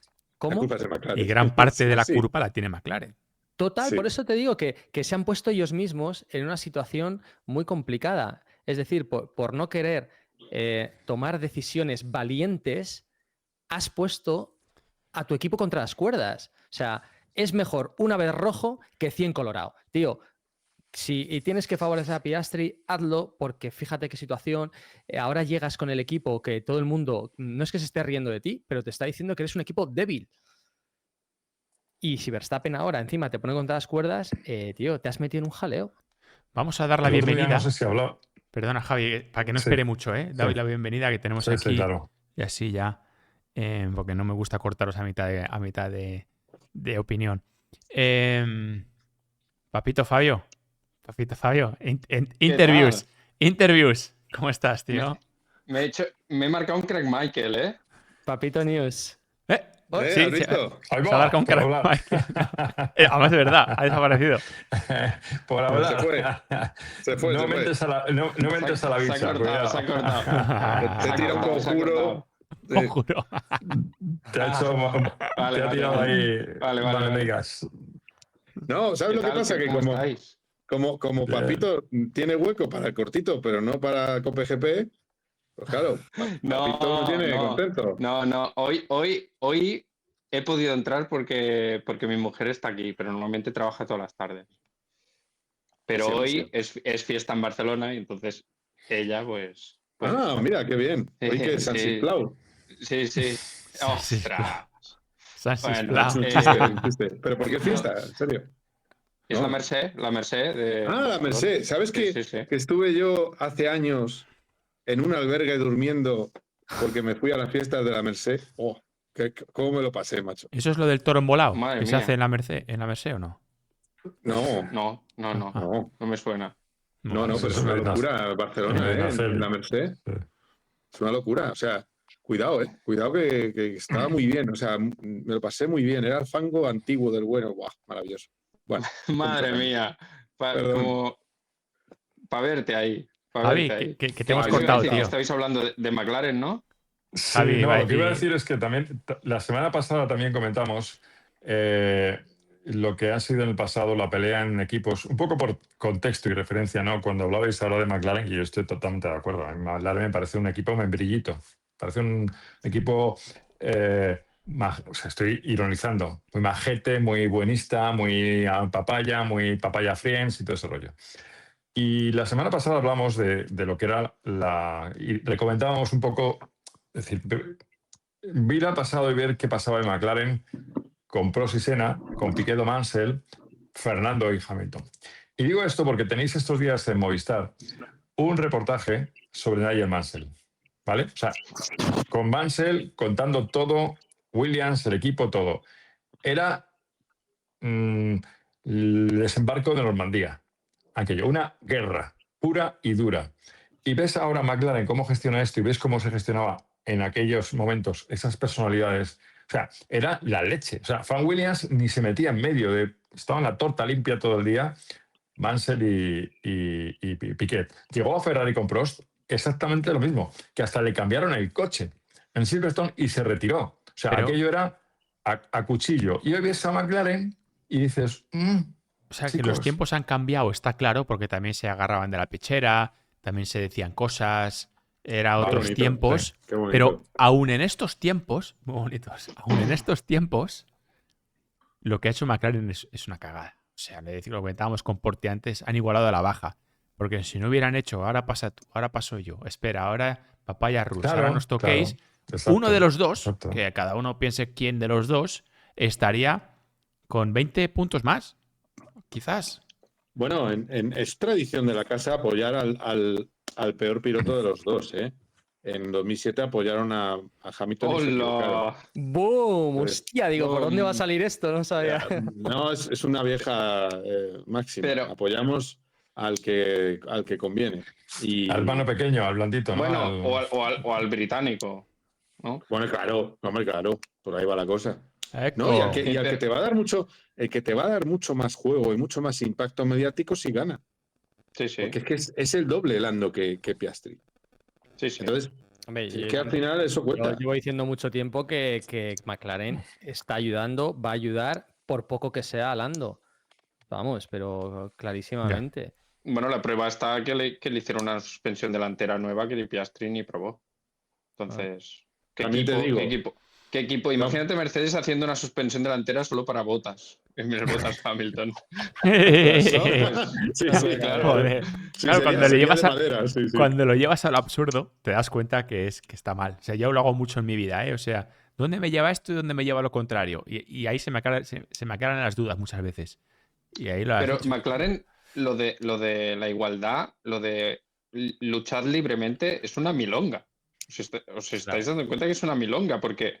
La ¿Cómo? culpa es de McLaren. Y gran parte de la Sí. culpa la tiene McLaren. Total, Sí. por eso te digo que se han puesto ellos mismos en una situación muy complicada. Es decir, por no querer tomar decisiones valientes, has puesto a tu equipo contra las cuerdas. O sea, es mejor una vez rojo que 100 colorado. Tío, si tienes que favorecer a Piastri, hazlo, porque fíjate qué situación. Ahora llegas con el equipo que todo el mundo, no es que se esté riendo de ti, pero te está diciendo que eres un equipo débil. Y si Verstappen ahora encima te pone contra las cuerdas, tío, te has metido en un jaleo. Vamos a dar la El otro día bienvenida. no sé si hablaba. Perdona, Javi, para que no Sí. espere mucho, ¿eh? Doy Sí. la bienvenida que tenemos Sí, aquí. sí, claro. Y así ya, porque no me gusta cortaros a mitad de opinión. Papito Fabio, interviews. ¿Cómo estás, tío? Me he marcado un Craig Michael, ¿eh? Papito News. Sí, ¿Has visto? Ahí se ha marcado un por crack. hablar. Además, de verdad, ha desaparecido. Por hablar. Se fue. No mentes a la Se bicha, ha cortado, cuidado. se ha cortado. Te tira un cortado, se ha conjuro. cortado. Conjuro. Te ha hecho. Vale, te ha vale, tirado vale. ahí. Vale. Megas. No, ¿sabes lo que pasa? Que ¿Cómo estáis? como Bien. Papito tiene hueco para el cortito, pero no para COPGP, pues claro, Papito no tiene contento. No. Hoy he podido entrar porque mi mujer está aquí, pero normalmente trabaja todas las tardes. Pero Sí, hoy sí. es fiesta en Barcelona y entonces ella, pues. Ah, mira, qué bien. Hoy que es San Sí. Cisplau. Sí. ¡Ostras! Bueno, Un chiste. ¿Pero por qué fiesta? ¿En serio? Es No. la Merced de... La Merced. ¿Sabes Sí. que estuve yo hace años en un albergue durmiendo porque me fui a las fiestas de la Merced? Oh, ¿cómo me lo pasé, macho? ¿Eso es lo del toro embolado? Madre ¿Que se mía. hace en la Merced o no? No, No me suena. pero eso es es una verdad. locura Barcelona, en la Merced. Sí. Es una locura, o sea, cuidado, cuidado que estaba muy bien, o sea, me lo pasé muy bien, era el fango antiguo del bueno, ¡buah! Maravilloso. Bueno, Madre mía. Perdón. Como... Para verte ahí. Javi, que te hemos Os iba a cortado, decir que tío. Estáis hablando de McLaren, ¿no? Sí, Javi, no, iba a lo que iba a decir- decir es que también la semana pasada también comentamos lo que ha sido en el pasado la pelea en equipos, un poco por contexto y referencia, ¿no? Cuando hablabais ahora de McLaren, y yo estoy totalmente de acuerdo. A mí McLaren me parece un equipo membrillito, parece un equipo, o sea, estoy ironizando, muy majete, muy buenista, muy muy papaya friends y todo ese rollo. Y la semana pasada hablamos de lo que era y le comentábamos un poco, es decir, ir al pasado y ver qué pasaba en McLaren con Prost y Senna, con Piquet o Mansell, Fernando y Hamilton. Y digo esto porque tenéis estos días en Movistar un reportaje sobre Nigel Mansell, ¿vale? O sea, con Mansell contando todo, Williams, el equipo, todo. Era el desembarco de Normandía. Aquello, una guerra pura y dura. Y ves ahora McLaren cómo gestiona esto y ves cómo se gestionaba en aquellos momentos esas personalidades. O sea, era la leche. O sea, Frank Williams ni se metía en medio estaba en la torta limpia todo el día, Mansell y Piquet. Llegó a Ferrari con Prost exactamente lo mismo, que hasta le cambiaron el coche en Silverstone y se retiró. O sea, Pero- aquello era a cuchillo. Y hoy ves a McLaren y dices... O sea, que los chicos, tiempos han cambiado, está claro, porque también se agarraban de la pechera, también se decían cosas, era otros bonito, tiempos. Qué bonito. Pero aún en estos tiempos, muy bonitos, aún en estos tiempos, lo que ha hecho McLaren es una cagada. O sea, lo comentábamos con Porti antes, han igualado a la baja. Porque si no hubieran hecho, ahora pasa tú, ahora paso yo, espera, ahora papaya Rus, ahora Claro, nos toquéis, exacto, uno de los dos, exacto. que cada uno piense quién de los dos, estaría con 20 puntos más, quizás. Bueno, es tradición de la casa apoyar al peor piloto de los dos, ¿eh? En 2007 apoyaron a Hamilton y se equivocaron. ¡Hola! ¡Boom! Entonces, Hostia, digo, ¿por dónde va a Boom. salir esto? No sabía. No, es una vieja máxima. Pero- Apoyamos al que conviene. Y, Al mano pequeño, al blandito, ¿no? Bueno, Al- o al británico, ¿no? bueno, claro, hombre, claro, por ahí va la cosa. Eco. No, y al que Pero- te va a dar mucho, el que te va a dar mucho más juego y mucho más impacto mediático si gana. Sí, sí. Porque es que es el doble Lando que Piastri. Sí, sí. Entonces, Hombre, es que al final eso yo cuenta. llevo diciendo mucho tiempo que McLaren está ayudando, va a ayudar por poco que sea a Lando. Vamos, pero clarísimamente. Bueno, la prueba está que le hicieron una suspensión delantera nueva que Piastri ni probó. Entonces, También te digo. ¿Qué equipo? Imagínate Mercedes haciendo una suspensión delantera solo para Bottas. Mira, Bottas Hamilton. Sí, sí, claro. Joder. Sí, Claro, cuando lo llevas de a- madera, sí, sí. Cuando lo llevas al absurdo, te das cuenta que está mal. O sea, yo lo hago mucho en mi vida, ¿eh? O sea, ¿dónde me lleva esto y dónde me lleva lo contrario? Y ahí se me aclaran las dudas muchas veces. Y ahí lo has Pero dicho. McLaren, lo de la igualdad, lo de luchar libremente, es una milonga. Os estáis dando cuenta que es una milonga, porque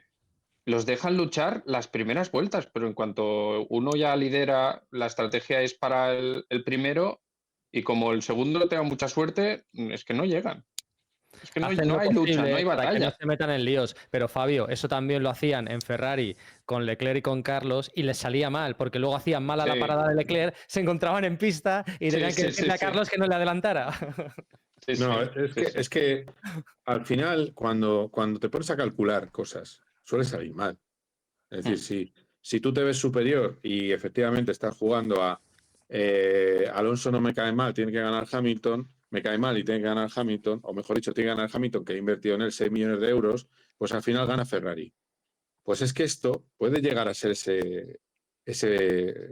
los dejan luchar las primeras vueltas, pero en cuanto uno ya lidera, la estrategia es para el primero, y como el segundo tenga mucha suerte, es que no llegan. Es que no Hacen lo hay lucha, posible no hay para que no batalla. se metan en líos. Pero Fabio, eso también lo hacían en Ferrari con Leclerc y con Carlos y les salía mal, porque luego hacían mal a la Sí. parada de Leclerc, se encontraban en pista y Sí, tenían que sí, decirle sí, a Carlos que no le adelantara. Sí, sí, No, sí, sí. es que al final, cuando te pones a calcular cosas, suele salir mal. Es decir, si tú te ves superior y efectivamente estás jugando a Alonso no me cae mal, tiene que ganar Hamilton, me cae mal y tiene que ganar Hamilton, o mejor dicho, tiene que ganar Hamilton, que ha invertido en él 6 millones de euros, pues al final gana Ferrari. Pues es que esto puede llegar a ser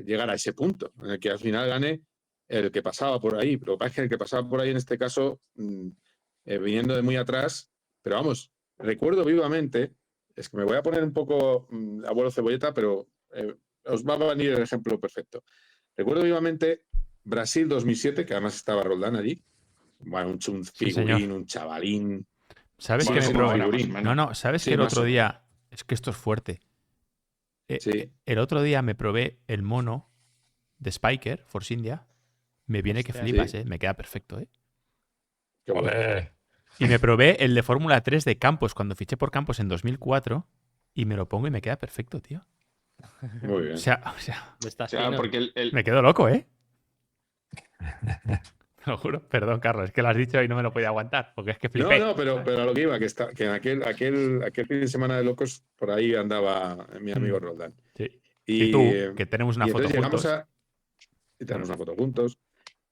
llegar a ese punto, en el que al final gane el que pasaba por ahí. Pero lo que pasa es que el que pasaba por ahí en este caso, viniendo de muy atrás, pero vamos, recuerdo vivamente, es que me voy a poner un poco abuelo cebolleta, pero os va a venir el ejemplo perfecto. Recuerdo vivamente Brasil 2007, que además estaba Roldán allí. Bueno, un Sí, figurín, señor. un chavalín. ¿Sabes Bueno, que me como probé? ahora, más o figurín. menos. No, ¿sabes Sí, que el más otro o día... Es que esto es fuerte. Sí. El otro día me probé el mono de Spiker, Force India. Me viene que Hostia, flipas, sí. Me queda perfecto, ¿eh? Qué bueno. Olé. Y me probé el de Fórmula 3 de Campos cuando fiché por Campos en 2004 y me lo pongo y me queda perfecto, tío. Muy bien. O sea, Estás O sea, fino. porque me quedo loco, ¿eh? Te lo juro. Perdón, Carlos, es que lo has dicho y no me lo podía aguantar, porque es que flipé. No, pero a lo que iba, que en aquel fin de semana de locos, por ahí andaba mi amigo Roldán. Sí. Y, Y tú, que tenemos una y foto entonces llegamos juntos. y tenemos una foto juntos.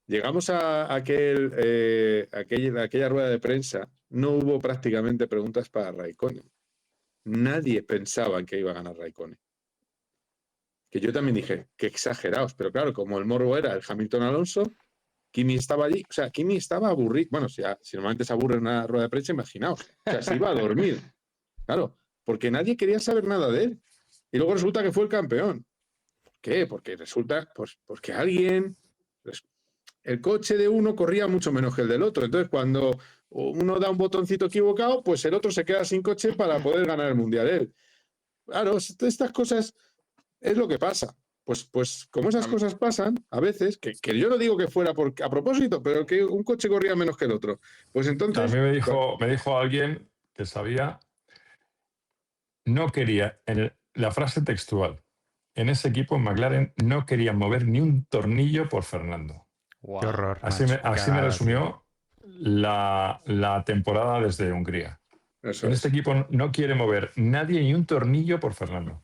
Llegamos a aquella rueda de prensa, no hubo prácticamente preguntas para Raikkonen. Nadie pensaba en que iba a ganar Raikkonen. Que yo también dije, qué exagerados, pero claro, como el morbo era el Hamilton Alonso, Kimi estaba allí, o sea, Kimi estaba aburrido. Bueno, si normalmente se aburre en una rueda de prensa, imaginaos, o sea, se iba a dormir. Claro, porque nadie quería saber nada de él. Y luego resulta que fue el campeón. ¿Por qué? Porque resulta, pues, porque alguien... El coche de uno corría mucho menos que el del otro. Entonces, cuando uno da un botoncito equivocado, pues el otro se queda sin coche para poder ganar el mundial él. Claro, estas cosas es lo que pasa. Pues como esas cosas pasan, a veces, que yo no digo que fuera a propósito, pero que un coche corría menos que el otro. Pues A entonces... mí me dijo alguien que sabía, no quería, la frase textual, en ese equipo, en McLaren, no querían mover ni un tornillo por Fernando. Guau. Qué horror. Así macho, qué me cagada, resumió la temporada desde Hungría. Eso En es. este equipo no quiere mover nadie ni un tornillo por Fernando.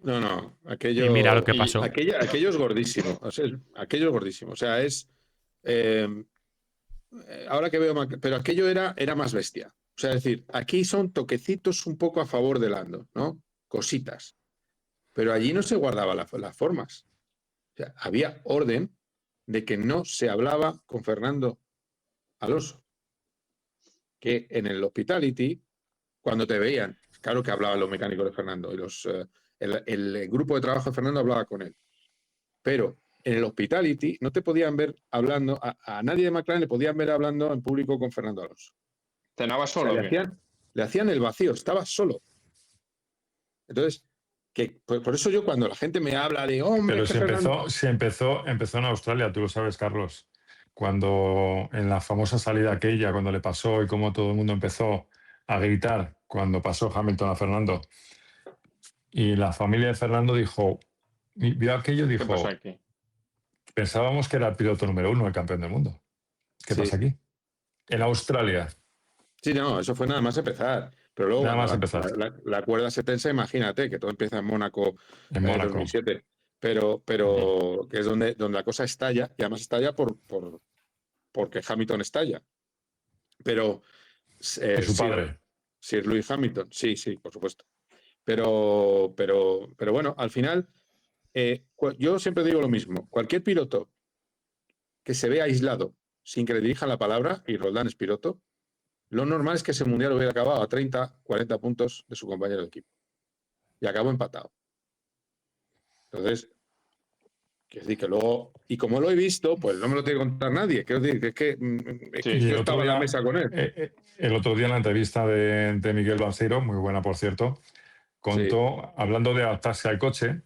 No, aquello... Y mira lo que pasó. Aquello es gordísimo. O sea, aquello es gordísimo. O sea, es... ahora que veo... Pero aquello era más bestia. O sea, es decir, aquí son toquecitos un poco a favor de Lando, ¿no? Cositas. pero allí no se guardaban las formas. O sea, había orden de que no se hablaba con Fernando Alonso. Que en el hospitality, cuando te veían, claro que hablaban los mecánicos de Fernando y el grupo de trabajo de Fernando hablaba con él. Pero en el hospitality no te podían ver hablando, a nadie de McLaren le podían ver hablando en público con Fernando Alonso. ¿Cenaba O sea, solo? ¿O qué? le hacían el vacío, estaba solo. Entonces, por eso yo cuando la gente me habla de hombre, Pero es que empezó en Australia, tú lo sabes, Carlos. Cuando en la famosa salida aquella, cuando le pasó y cómo todo el mundo empezó a gritar cuando pasó Hamilton a Fernando. Y la familia de Fernando dijo, vio aquello y ¿Qué pasa dijo, aquí? pensábamos que era el piloto número 1, el campeón del mundo. ¿Qué Sí. pasa aquí? En Australia, Sí, no, eso fue nada más empezar. Pero luego nada cuando más empezar, la cuerda se tensa, imagínate que todo empieza en Mónaco en Mónaco. 2007. Pero que es donde la cosa estalla, y además estalla porque Hamilton estalla. Pero Y su padre. Sir Lewis Hamilton, sí, por supuesto. Pero bueno, al final, yo siempre digo lo mismo. Cualquier piloto que se vea aislado sin que le dirijan la palabra, y Roldán es piloto, lo normal es que ese mundial hubiera acabado a 30, 40 puntos de su compañero de equipo. Y acabó empatado. Entonces, quiero decir que luego, y como lo he visto, pues no me lo tiene que contar nadie. Quiero decir que es que Sí. yo estaba en la mesa con él. El otro día en la entrevista de Miguel Banseiro, muy buena por cierto, contó, hablando de adaptarse al coche,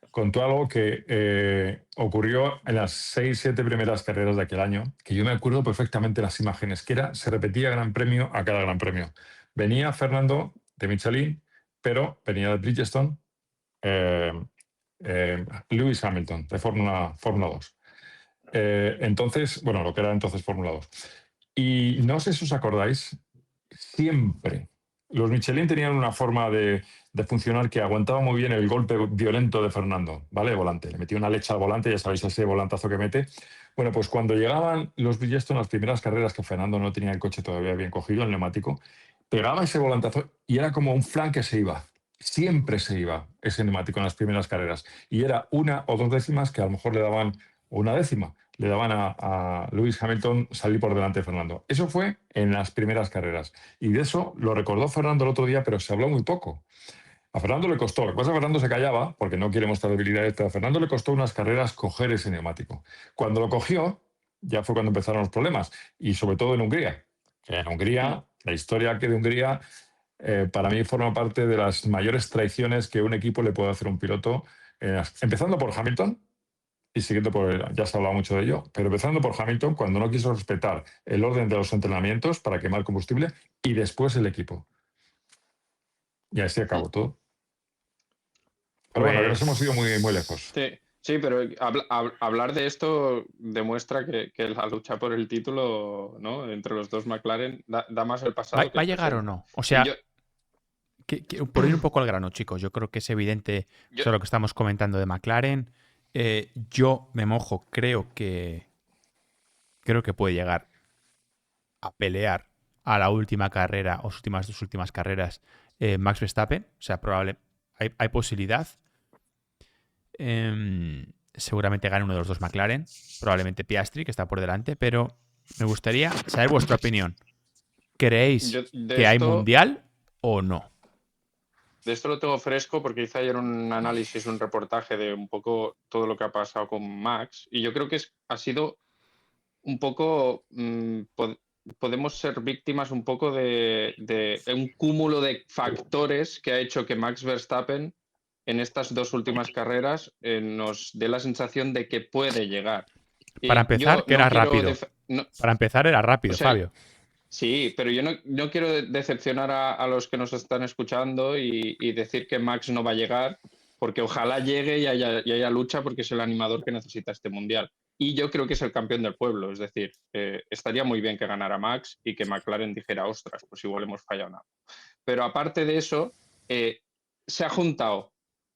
contó algo que ocurrió en las 6-7 primeras carreras de aquel año, que yo me acuerdo perfectamente las imágenes, que se repetía gran premio a cada gran premio. Venía Fernando de Michelin, pero venía de Bridgestone, Lewis Hamilton, de Fórmula 2. Entonces, bueno, lo que era entonces Fórmula 2. Y no sé si os acordáis, siempre los Michelin tenían una forma de funcionar que aguantaba muy bien el golpe violento de Fernando, ¿vale? El volante. Le metía una leche al volante, ya sabéis ese volantazo que mete. Bueno, pues cuando llegaban los Bridgestone, las primeras carreras que Fernando no tenía el coche todavía bien cogido, el neumático, pegaba ese volantazo y era como un flan que se iba. Siempre se iba ese neumático en las primeras carreras. Y era 1 o 2 décimas que a lo mejor le daban, o 1 décima, le daban a Lewis Hamilton salir por delante de Fernando. Eso fue en las primeras carreras. Y de eso lo recordó Fernando el otro día, pero se habló muy poco. A Fernando le costó, lo que pasa es que Fernando se callaba, porque no quiere mostrar debilidades, pero a Fernando le costó unas carreras coger ese neumático. Cuando lo cogió, ya fue cuando empezaron los problemas, y sobre todo en Hungría. En Hungría, la historia que de Hungría, para mí forma parte de las mayores traiciones que un equipo le puede hacer a un piloto, empezando por Hamilton, y siguiendo ya se ha hablado mucho de ello, pero empezando por Hamilton, cuando no quiso respetar el orden de los entrenamientos para quemar combustible, y después el equipo. Y así acabó todo. Pero bueno, que nos hemos ido muy, muy lejos. Sí, pero hablar de esto demuestra que la lucha por el título, ¿no?, entre los dos McLaren da más el pasado. ¿Va a llegar o no? O sea, por ir un poco al grano, chicos, yo creo que es evidente eso lo que estamos comentando de McLaren. Yo me mojo, creo que puede llegar a pelear a la última carrera o sus últimas carreras Max Verstappen. O sea, hay posibilidad. Seguramente gane uno de los dos McLaren, probablemente Piastri, que está por delante, pero me gustaría saber vuestra opinión. ¿Creéis que hay mundial o no? De esto lo tengo fresco porque hice ayer un análisis, un reportaje de un poco todo lo que ha pasado con Max, y yo creo que ha sido un poco... podemos ser víctimas un poco de un cúmulo de factores que ha hecho que Max Verstappen en estas dos últimas carreras nos dé la sensación de que puede llegar. Para empezar, que era rápido. Para empezar era rápido, o sea, Fabio. Sí, pero yo no quiero decepcionar a los que nos están escuchando y decir que Max no va a llegar, porque ojalá llegue y haya lucha, porque es el animador que necesita este mundial. Y yo creo que es el campeón del pueblo, es decir, estaría muy bien que ganara Max y que McLaren dijera, ostras, pues igual hemos fallado nada. Pero aparte de eso, se ha juntado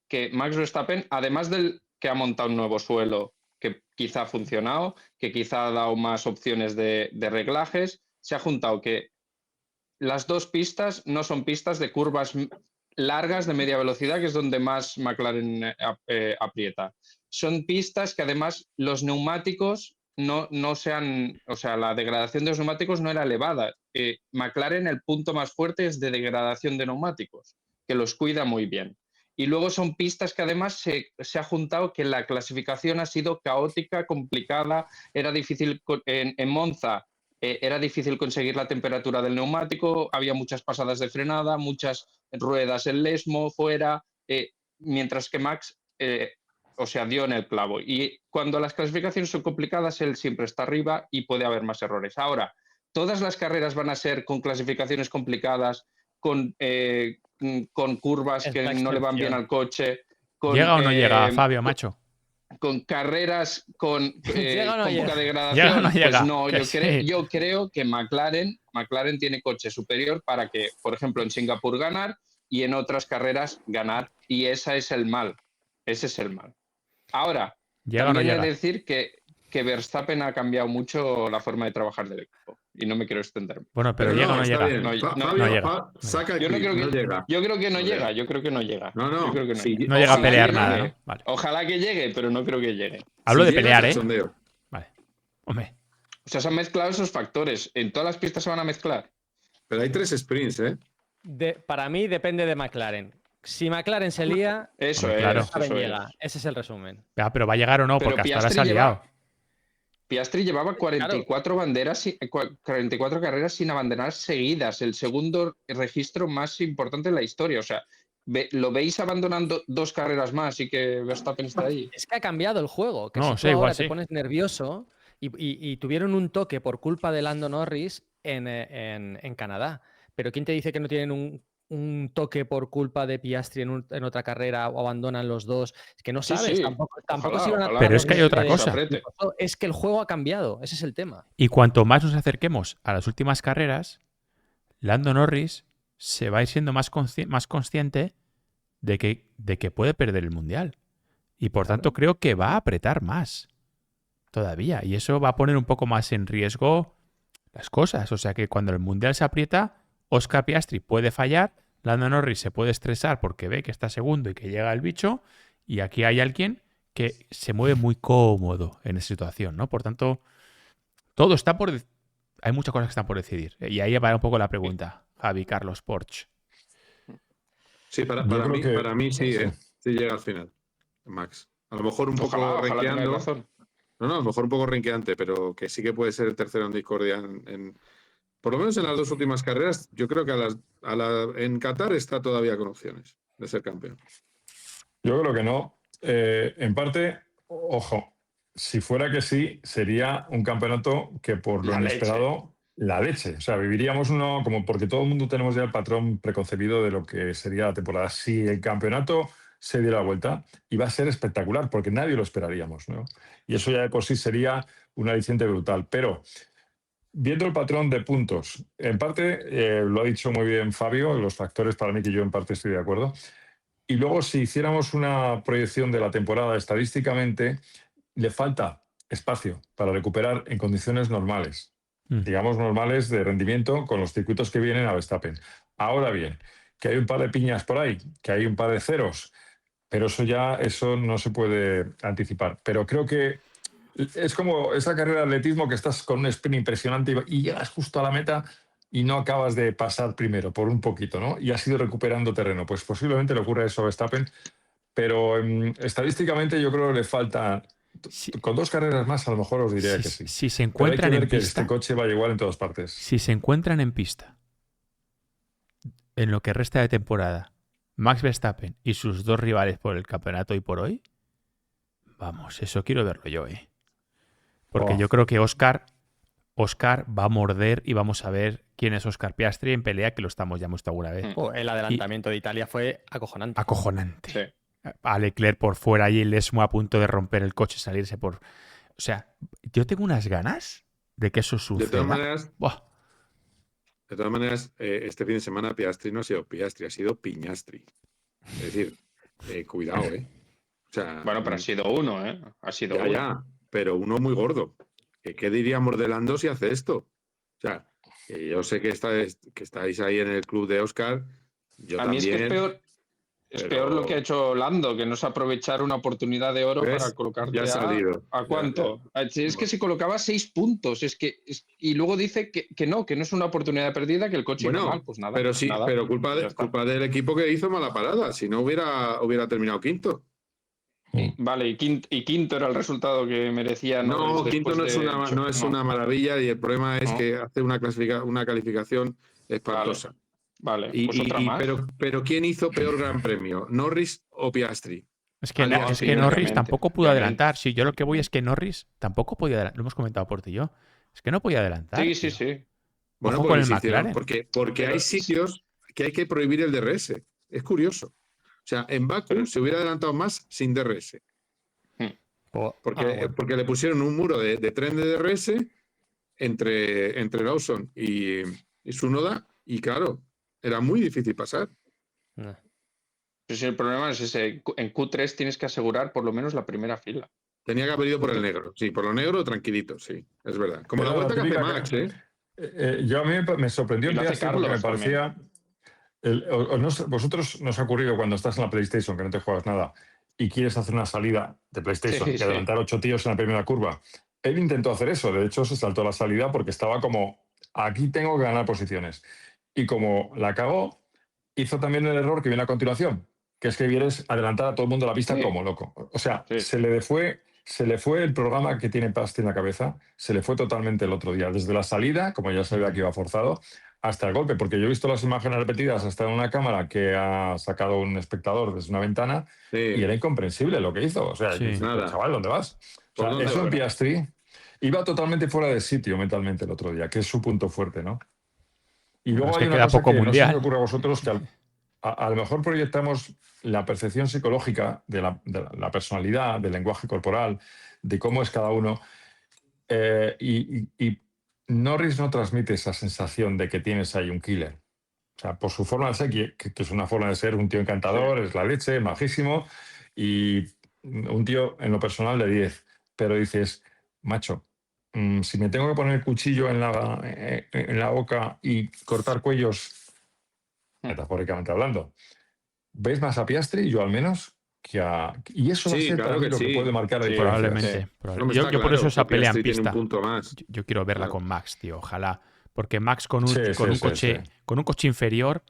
que Max Verstappen, además del que ha montado un nuevo suelo que quizá ha funcionado, que quizá ha dado más opciones de reglajes, se ha juntado que las dos pistas no son pistas de curvas largas de media velocidad, que es donde más McLaren aprieta. Son pistas que además los neumáticos no sean, o sea, la degradación de los neumáticos no era elevada. McLaren, el punto más fuerte es de degradación de neumáticos, que los cuida muy bien. Y luego son pistas que además se ha juntado que la clasificación ha sido caótica, complicada, era difícil en Monza. Era difícil conseguir la temperatura del neumático, había muchas pasadas de frenada, muchas ruedas en lesmo, fuera, mientras que Max, o sea, dio en el clavo. Y cuando las clasificaciones son complicadas, él siempre está arriba y puede haber más errores. Ahora, todas las carreras van a ser con clasificaciones complicadas, con curvas Es que la no le van bien excepción. al coche, con, ¿Llega o no llega, Fabio, macho? con carreras ¿Llega o no con llega? poca degradación, ¿Llega o no llega? pues no, Que sí. yo creo que McLaren tiene coche superior para que, por ejemplo, en Singapur ganar y en otras carreras ganar. Y ese es el mal. Ese es el mal. Ahora, ¿Llega o no también he de llega? decir que Verstappen ha cambiado mucho la forma de trabajar del equipo. Y no me quiero extenderme. Bueno, pero Pero ¿llega o no está llega? bien. No, Fabio, llega. saca el Yo no clip, creo que, no llega. yo creo que no No llega, llega. yo creo que no llega. No, Yo creo que no si, llega. No llega a Ojalá pelear que nada, llegue. ¿no? Vale. Ojalá que llegue, pero no creo que llegue. Hablo si de llega, pelear, ¿eh? cachondeo. Vale. Hombre, O sea, se han mezclado esos factores. En todas las pistas se van a mezclar. Pero hay 3 sprints, ¿eh? Para mí depende de McLaren. Si McLaren se lía, Eso Hombre, es, claro. Verstappen eso llega. es. Ese es el resumen. pero ¿va a llegar o no? Pero Porque hasta ahora se ha liado. Piastri llevaba 44 banderas, 44 carreras sin abandonar seguidas, el segundo registro más importante de la historia. O sea, ¿lo veis abandonando 2 carreras más y que Verstappen está ahí? Es que ha cambiado el juego. Que No, si tú sí, igual ahora te sí. pones nervioso y tuvieron un toque por culpa de Lando Norris en Canadá. Pero ¿quién te dice que no tienen un toque por culpa de Piastri en otra carrera o abandonan los dos? Es que no Sí, sabes, sí. tampoco Ojalá, se iban a ojalá Pero tomar es que hay otra no se cosa. apriete. Es que el juego ha cambiado, ese es el tema. Y cuanto más nos acerquemos a las últimas carreras, Lando Norris se va a ir siendo más consciente de que puede perder el Mundial. Y por tanto creo que va a apretar más todavía. Y eso va a poner un poco más en riesgo las cosas. O sea que cuando el Mundial se aprieta, Oscar Piastri puede fallar, Lando Norris se puede estresar porque ve que está segundo y que llega el bicho, y aquí hay alguien que se mueve muy cómodo en esa situación, ¿no? Por tanto, todo está por... Hay muchas cosas que están por decidir. Y ahí va un poco la pregunta, Javi, Carlos, Porsche. Sí, Yo creo para mí sí, sí. ¿eh? Sí llega al final, Max. A lo mejor un poco Ojalá tengáis renqueando. razón. No, a lo mejor un poco renqueante, pero que sí que puede ser el tercero en discordia. Por lo menos en las 2 últimas carreras, yo creo que en Qatar está todavía con opciones de ser campeón. Yo creo que no. En parte, ojo, si fuera que sí, sería un campeonato que por lo La inesperado, la leche. O sea, viviríamos uno como porque todo el mundo tenemos ya el patrón preconcebido de lo que sería la temporada. Si el campeonato se diera la vuelta, iba a ser espectacular porque nadie lo esperaríamos, ¿no? Y eso ya de por sí sería un aliciente brutal. Pero viendo el patrón de puntos, en parte, lo ha dicho muy bien Fabio, los factores para mí que yo en parte estoy de acuerdo. Y luego, si hiciéramos una proyección de la temporada estadísticamente, le falta espacio para recuperar en condiciones normales, digamos normales de rendimiento con los circuitos que vienen a Verstappen. Ahora bien, que hay un par de piñas por ahí, que hay un par de ceros, pero eso no se puede anticipar. Pero creo que es como esa carrera de atletismo que estás con un sprint impresionante y llegas justo a la meta y no acabas de pasar primero por un poquito, ¿no? Y has ido recuperando terreno. Pues posiblemente le ocurra eso a Verstappen, pero estadísticamente yo creo que le falta... Si, Con 2 carreras más a lo mejor os diría que sí. si se Pero hay que encuentran ver en que pista, este coche va igual en todas partes. si se encuentran en pista en lo que resta de temporada, Max Verstappen y sus 2 rivales por el campeonato hoy por hoy, vamos, eso quiero verlo yo, ¿eh? Porque yo creo que Oscar va a morder y vamos a ver quién es Oscar Piastri en pelea, que lo estamos ya visto alguna vez. El adelantamiento de Italia fue acojonante. Acojonante. Sí. A Leclerc por fuera y el Lesmo a punto de romper el coche, salirse por... O sea, yo tengo unas ganas de que eso suceda. De todas maneras, Buah. Este fin de semana Piastri no ha sido Piastri, ha sido Piñastri. Es decir, cuidado, ¿eh? O sea, Bueno, pero ha sido uno, ¿eh? Ha sido ya, uno. ya, pero uno muy gordo. ¿Qué diríamos de Lando si hace esto? O sea, yo sé que estáis ahí en el club de Oscar Yo A mí es que es también, peor. Es pero- peor lo que ha hecho Lando, que no es aprovechar una oportunidad de oro ¿Ves? para Ya colocarte ha salido. ¿a cuánto? Es que se colocaba 6 puntos. Y luego dice que no es una oportunidad perdida, que el coche iba mal. Bueno, Pues nada, pero sí, nada. pero Ya está. culpa del equipo que hizo mala parada. Si no hubiera terminado quinto. Vale, y quinto era el resultado que merecía Norris No, quinto después no es de... no es una maravilla y el problema es No. que hace una calificación espantosa. Vale, pues otra más. Pero ¿quién hizo peor Gran Premio? ¿Norris o Piastri? Es que, Ah, no, es sí, que Norris obviamente, tampoco pudo obviamente. adelantar. Sí, yo lo que voy es que Norris tampoco podía adelantar. Lo hemos comentado por ti y yo. Es que no podía adelantar. Sí, tío. sí, sí. Bueno, Ojo pues con lo el hicieron McLaren. porque Pero- hay sitios que hay que prohibir el DRS. Es curioso. O sea, en Baku Pero- se hubiera adelantado más sin DRS. Porque, Bueno. porque le pusieron un muro de tren de DRS entre Lawson y Tsunoda, y claro, era muy difícil pasar. No. Pues sí, el problema es ese. En Q3 tienes que asegurar por lo menos la primera fila. Tenía que haber ido por el negro. Sí, por lo negro, tranquilito, sí, es verdad. Como la Pero vuelta que hace típica Max, ¿eh? Yo a mí me sorprendió Y en lo hace Piastri porque me Carlos también. parecía... vosotros nos ha ocurrido cuando estás en la PlayStation, que no te juegas nada, y quieres hacer una salida de PlayStation Sí, y sí. adelantar 8 tíos en la primera curva. Él intentó hacer eso, de hecho se saltó la salida porque estaba como, aquí tengo que ganar posiciones. Y como la cagó, hizo también el error que viene a continuación, que es que quieres adelantar a todo el mundo la pista Sí. como loco. O sea, Sí. se le fue el programa que tiene Piastri en la cabeza, se le fue totalmente el otro día, desde la salida, como ya sabía que iba forzado, hasta el golpe, porque yo he visto las imágenes repetidas hasta en una cámara que ha sacado un espectador desde una ventana Sí. y era incomprensible lo que hizo. O sea, Sí. dices, Nada. chaval, ¿dónde vas? O ¿Por sea, dónde eso en vas? Piastri iba totalmente fuera de sitio mentalmente el otro día, que es su punto fuerte, ¿no? Y Bueno, luego es hay que una queda cosa poco que no sé si os mundial. ocurre a vosotros, que a lo mejor proyectamos la percepción psicológica de la personalidad, del lenguaje corporal, de cómo es cada uno. Y Norris no transmite esa sensación de que tienes ahí un killer. O sea, por su forma de ser, que es una forma de ser, un tío encantador, es la leche, majísimo, y un tío en lo personal de 10. Pero dices, macho, si me tengo que poner el cuchillo en la boca y cortar cuellos, metafóricamente hablando, ¿ves más a Piastri, yo al menos, que a... Y eso va a Sí, ser para claro mí que lo que sí. puede marcar la Sí, diferencia. Probablemente. No me está Yo por eso claro esa que pelea en Piastri tiene un pista. punto más. Yo quiero verla Claro. con Max, tío. Ojalá. Porque Max con un, Sí, con sí, un sí, coche, sí. con un coche inferior.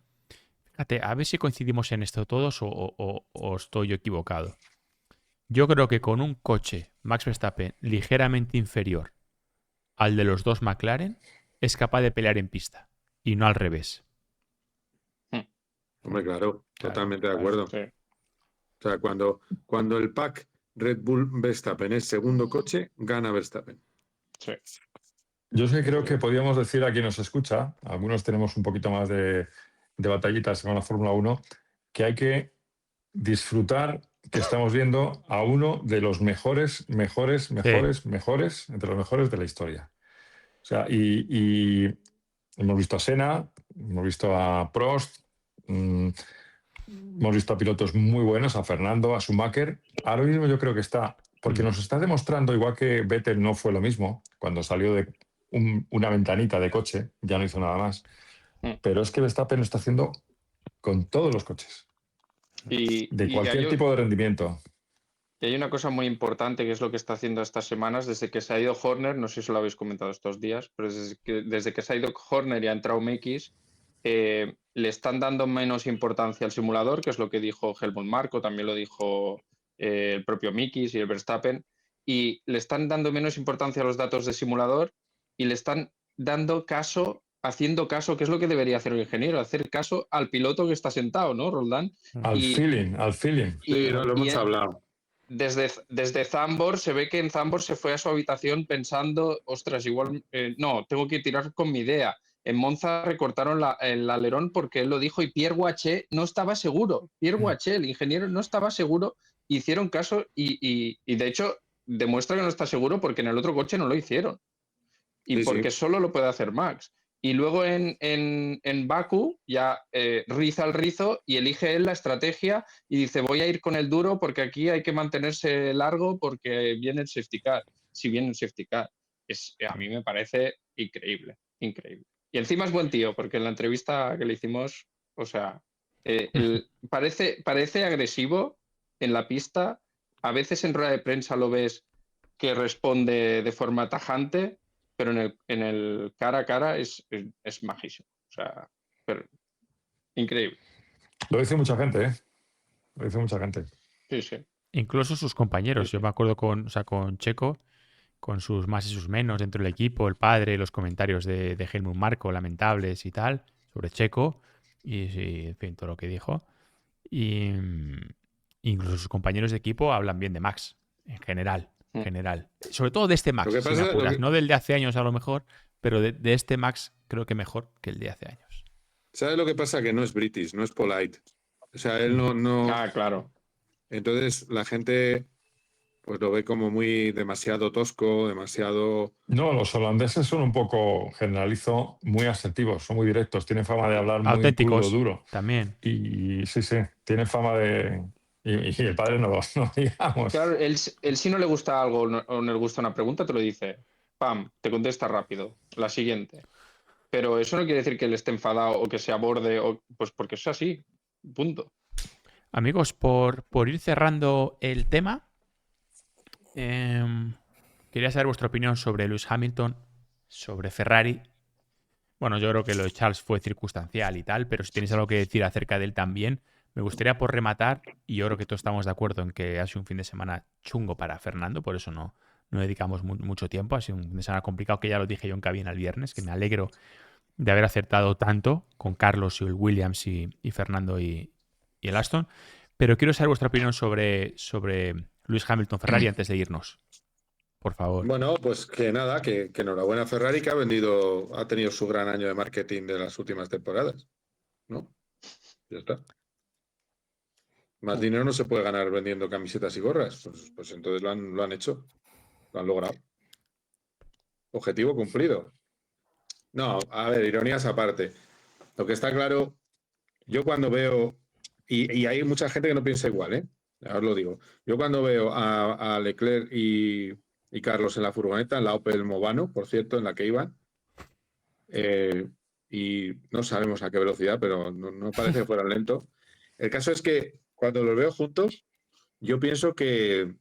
Fíjate, a ver si coincidimos en esto todos o estoy yo equivocado. Yo creo que con un coche Max Verstappen ligeramente inferior al de los dos McLaren es capaz de pelear en pista y no al revés. Hombre, claro, totalmente de acuerdo. Sí. O sea, cuando el pack Red Bull Verstappen es segundo coche, gana Verstappen. Sí. Yo sí creo que podríamos decir a quien nos escucha, algunos tenemos un poquito más de batallitas con la Fórmula 1, que hay que disfrutar que estamos viendo a uno de los mejores, entre los mejores de la historia. O sea, y hemos visto a Senna, hemos visto a Prost, hemos visto a pilotos muy buenos, a Fernando, a Schumacher. Ahora mismo yo creo que está, porque nos está demostrando, igual que Vettel no fue lo mismo, cuando salió de una ventanita de coche, ya no hizo nada más, pero es que Verstappen lo está haciendo con todos los coches, de Y cualquier tipo de rendimiento. Y hay una cosa muy importante que es lo que está haciendo estas semanas, desde que se ha ido Horner, no sé si lo habéis comentado estos días, pero desde que se ha ido Horner y ha entrado MX, le están dando menos importancia al simulador, que es lo que dijo Helmut Marko, también lo dijo el propio Mikis y el Verstappen, y le están dando menos importancia a los datos de simulador y le están haciendo caso, que es lo que debería hacer el ingeniero, hacer caso al piloto que está sentado, ¿no, Roldán? Al feeling. Sí, lo hemos hablado. Desde Zambor se ve que en Zambor se fue a su habitación pensando, ostras, igual, no, tengo que tirar con mi idea. En Monza recortaron el alerón porque él lo dijo y Pierre Guaché no estaba seguro. Pierre Guaché, el ingeniero, no estaba seguro. Hicieron caso y de hecho demuestra que no está seguro porque en el otro coche no lo hicieron. Y Sí, porque sí. solo lo puede hacer Max. Y luego en Baku ya riza el rizo y elige él la estrategia y dice voy a ir con el duro porque aquí hay que mantenerse largo porque viene el safety car. Si viene el safety car. A mí me parece increíble, increíble. Y encima es buen tío porque en la entrevista que le hicimos, o sea, Parece agresivo en la pista. A veces en rueda de prensa lo ves que responde de forma tajante, pero en el cara a cara es majísimo. O sea, increíble. Lo dice mucha gente, ¿eh? Lo dice mucha gente. Sí, sí. Incluso sus compañeros. Sí, sí. Yo me acuerdo con Checo, con sus más y sus menos dentro del equipo, el padre, los comentarios de Helmut Marko lamentables y tal, sobre Checo, y sí, en fin, todo lo que dijo. Y incluso sus compañeros de equipo hablan bien de Max, en general. Mm. General. Sobre todo de este Max, Lo que si me pasa- apuras. lo que- No del de hace años a lo mejor, pero de este Max creo que mejor que el de hace años. ¿Sabes lo que pasa? Que no es British, no es polite. O sea, él no. Ah, claro. Entonces la gente pues lo ve como muy demasiado tosco, demasiado. No, los holandeses son un poco, generalizo, muy asertivos, son muy directos, tienen fama de hablar muy Auténticos crudo, duro. también. Y sí, tienen fama de... Y el padre no digamos. Claro, él si no le gusta algo o no le gusta una pregunta, te lo dice. Pam, te contesta rápido. La siguiente. Pero eso no quiere decir que él esté enfadado o que se aborde, pues porque es así. Punto. Amigos, por ir cerrando el tema, quería saber vuestra opinión sobre Lewis Hamilton, sobre Ferrari. Bueno, yo creo que lo de Charles fue circunstancial y tal, pero si tenéis algo que decir acerca de él también, me gustaría por rematar, y yo creo que todos estamos de acuerdo en que ha sido un fin de semana chungo para Fernando, por eso no dedicamos mucho tiempo, ha sido un fin de semana complicado, que ya lo dije yo en cabina el viernes, que me alegro de haber acertado tanto con Carlos y el Williams y Fernando y el Aston, pero quiero saber vuestra opinión sobre Lewis Hamilton Ferrari antes de irnos. Por favor. Bueno, pues que nada, que enhorabuena a Ferrari, que ha tenido su gran año de marketing de las últimas temporadas. ¿No? Ya está. Más dinero no se puede ganar vendiendo camisetas y gorras. Pues entonces lo han hecho. Lo han logrado. Objetivo cumplido. No, a ver, ironías aparte. Lo que está claro, yo cuando veo, y hay mucha gente que no piensa igual, ¿eh? Ahora os lo digo. Yo cuando veo a Leclerc y Carlos en la furgoneta, en la Opel Movano, por cierto, en la que iban, y no sabemos a qué velocidad, pero no parece que fueran lento. El caso es que cuando los veo juntos, yo pienso que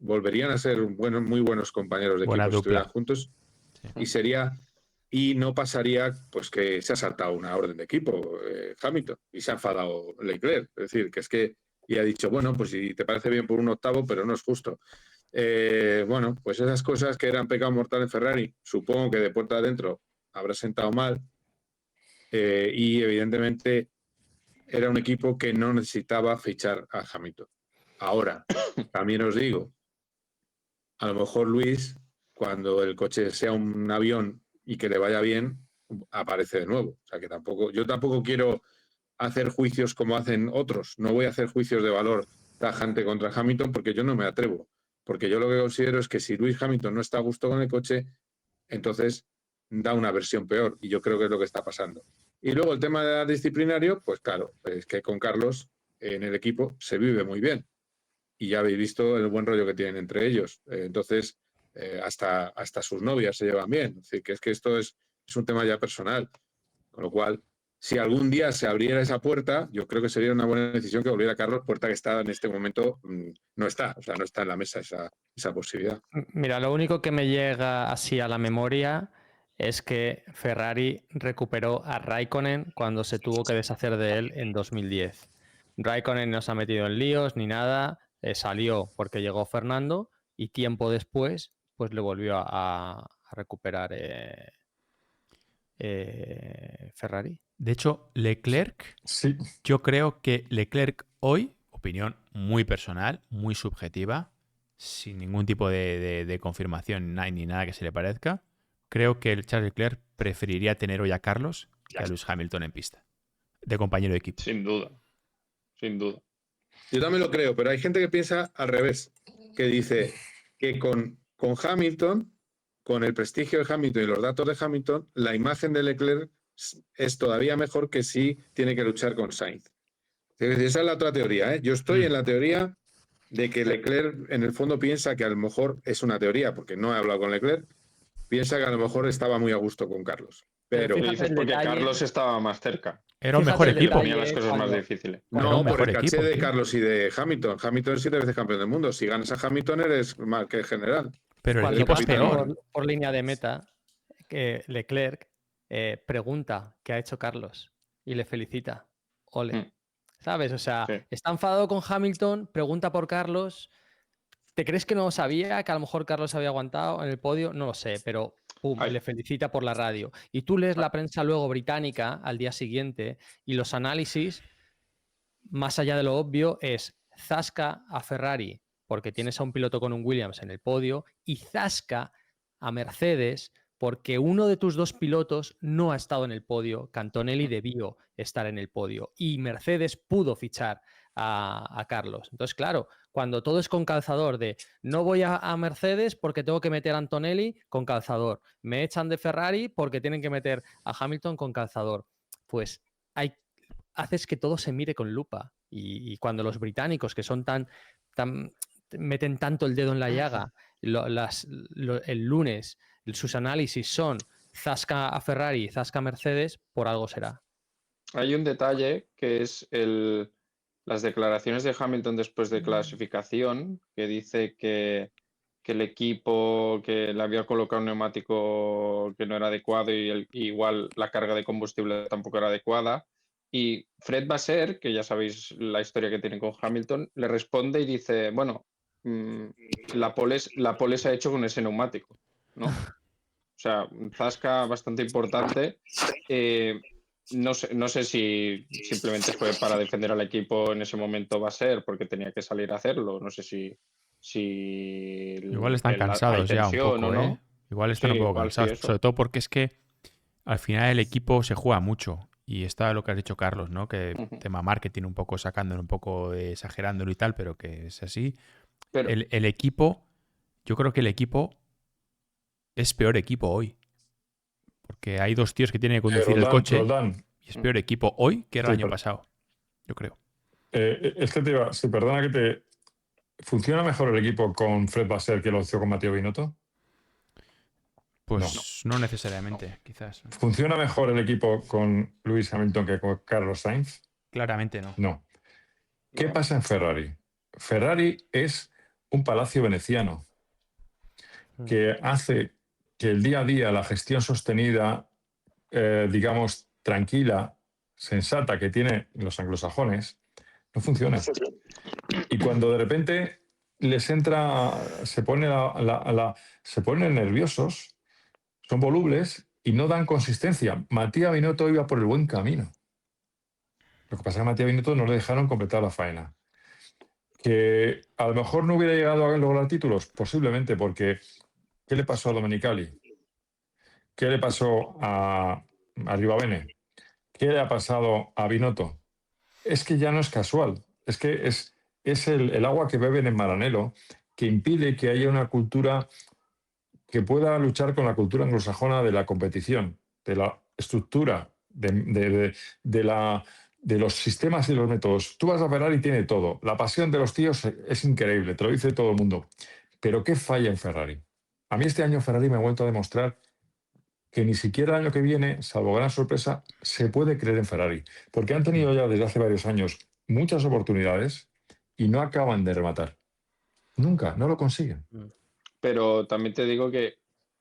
volverían a ser muy buenos compañeros de Buena equipo si dupla. estuvieran juntos, Sí. y no pasaría pues que se ha saltado una orden de equipo Hamilton y se ha enfadado Leclerc. Es decir, y ha dicho, bueno, pues si te parece bien por un octavo, pero no es justo. Bueno, pues esas cosas que eran pecado mortal en Ferrari, supongo que de puerta adentro habrá sentado mal, y evidentemente era un equipo que no necesitaba fichar a Hamilton. Ahora, también os digo, a lo mejor Luis, cuando el coche sea un avión y que le vaya bien, aparece de nuevo. O sea que yo tampoco quiero hacer juicios como hacen otros. No voy a hacer juicios de valor tajante contra Hamilton porque yo no me atrevo. Porque yo lo que considero es que si Lewis Hamilton no está a gusto con el coche, entonces da una versión peor. Y yo creo que es lo que está pasando. Y luego el tema disciplinario, pues claro, es que con Carlos en el equipo se vive muy bien. Y ya habéis visto el buen rollo que tienen entre ellos. Entonces, hasta sus novias se llevan bien. Es decir, que esto es un tema ya personal. Con lo cual, si algún día se abriera esa puerta, yo creo que sería una buena decisión que volviera Carlos, puerta que está en este momento, no está en la mesa esa posibilidad. Mira, lo único que me llega así a la memoria es que Ferrari recuperó a Raikkonen cuando se tuvo que deshacer de él en 2010. Raikkonen no se ha metido en líos ni nada, salió porque llegó Fernando y tiempo después pues le volvió a recuperar Ferrari. De hecho, Leclerc, Sí, yo creo que Leclerc hoy, opinión muy personal, muy subjetiva, sin ningún tipo de confirmación ni nada que se le parezca, creo que el Charles Leclerc preferiría tener hoy a Carlos que a Lewis Hamilton en pista, de compañero de equipo. Sin duda. Sin duda. Yo también lo creo, pero hay gente que piensa al revés, que dice que con Hamilton, con el prestigio de Hamilton y los datos de Hamilton, la imagen de Leclerc es todavía mejor que si tiene que luchar con Sainz. Esa es la otra teoría, ¿eh? Yo estoy en la teoría de que Leclerc en el fondo piensa que a lo mejor es una teoría, porque no he hablado con Leclerc, piensa que a lo mejor estaba muy a gusto con Carlos. Pero Lo Fíjate dices el porque detalle. Carlos estaba más cerca. Era un Fíjate mejor el equipo. detalle Ponía las cosas más cuando- difíciles. Era No, un por mejor el caché equipo, de tío. Carlos y de Hamilton. Hamilton es 7 veces campeón del mundo. Si ganas a Hamilton, eres más que general. Pero el Cuando equipo es pasan peor. por línea de meta, que Leclerc pregunta qué ha hecho Carlos y le felicita. Ole. Mm. ¿Sabes? O sea, Sí. está enfadado con Hamilton, pregunta por Carlos. ¿Te crees que no sabía que a lo mejor Carlos había aguantado en el podio? No lo sé, pero pum, Ay. le felicita por la radio. Y tú lees la prensa luego británica al día siguiente y los análisis, más allá de lo obvio, es zasca a Ferrari porque tienes a un piloto con un Williams en el podio y zasca a Mercedes porque uno de tus dos pilotos no ha estado en el podio. Cantonelli debió estar en el podio y Mercedes pudo fichar a Carlos. Entonces, claro, cuando todo es con calzador de no voy a Mercedes porque tengo que meter a Antonelli con calzador, me echan de Ferrari porque tienen que meter a Hamilton con calzador, pues haces que todo se mire con lupa. Y cuando los británicos, que son tan meten tanto el dedo en la llaga, el lunes sus análisis son zasca a Ferrari, zasca a Mercedes, por algo será. Hay un detalle que es las declaraciones de Hamilton después de clasificación, que dice que el equipo que le había colocado un neumático que no era adecuado y igual la carga de combustible tampoco era adecuada. Y Fred Vasseur, que ya sabéis la historia que tiene con Hamilton, le responde y dice, bueno, la pole se ha hecho con ese neumático, ¿no? O sea, un zasca bastante importante. No sé si simplemente fue para defender al equipo en ese momento va a ser porque tenía que salir a hacerlo. No sé si Igual están hay cansados ya un tensión o poco, ¿eh? no. Igual están Sí, un poco igual sí, cansados. eso. Sobre todo porque es que al final el equipo se juega mucho. Y está lo que has dicho, Carlos, ¿no? Que Ujú. tema marketing un poco sacándolo, un poco exagerándolo y tal, pero que es así. Pero El equipo, yo creo que el equipo es peor equipo hoy. Porque hay dos tíos que tienen que conducir el coche Roldán, y es peor equipo hoy que era el Sí, año pero- pasado. Yo creo. es que te iba, sí, perdona que te... ¿Funciona mejor el equipo con Fred Vasseur que lo hizo con Matteo Binotto? Pues no necesariamente, quizás. ¿Funciona mejor el equipo con Lewis Hamilton que con Carlos Sainz? Claramente no. No. ¿Qué No. pasa en Ferrari? Ferrari es un palacio veneciano que hace que el día a día, la gestión sostenida, digamos, tranquila, sensata que tienen los anglosajones, no funciona. Y cuando de repente les entra, se ponen nerviosos, son volubles y no dan consistencia. Matías Binotto iba por el buen camino. Lo que pasa es que a Matías Binotto no le dejaron completar la faena. Que a lo mejor no hubiera llegado a lograr títulos, posiblemente, porque ¿qué le pasó a Domenicali? ¿Qué le pasó a Rivabene? ¿Qué le ha pasado a Binotto? Es que ya no es casual, es que es el agua que beben en Maranello que impide que haya una cultura que pueda luchar con la cultura anglosajona de la competición, de la estructura, de los sistemas y los métodos. Tú vas a Ferrari y tiene todo. La pasión de los tíos es increíble, te lo dice todo el mundo. Pero ¿qué falla en Ferrari? A mí este año Ferrari me ha vuelto a demostrar que ni siquiera el año que viene, salvo gran sorpresa, se puede creer en Ferrari. Porque han tenido ya desde hace varios años muchas oportunidades y no acaban de rematar. Nunca, no lo consiguen. Pero también te digo que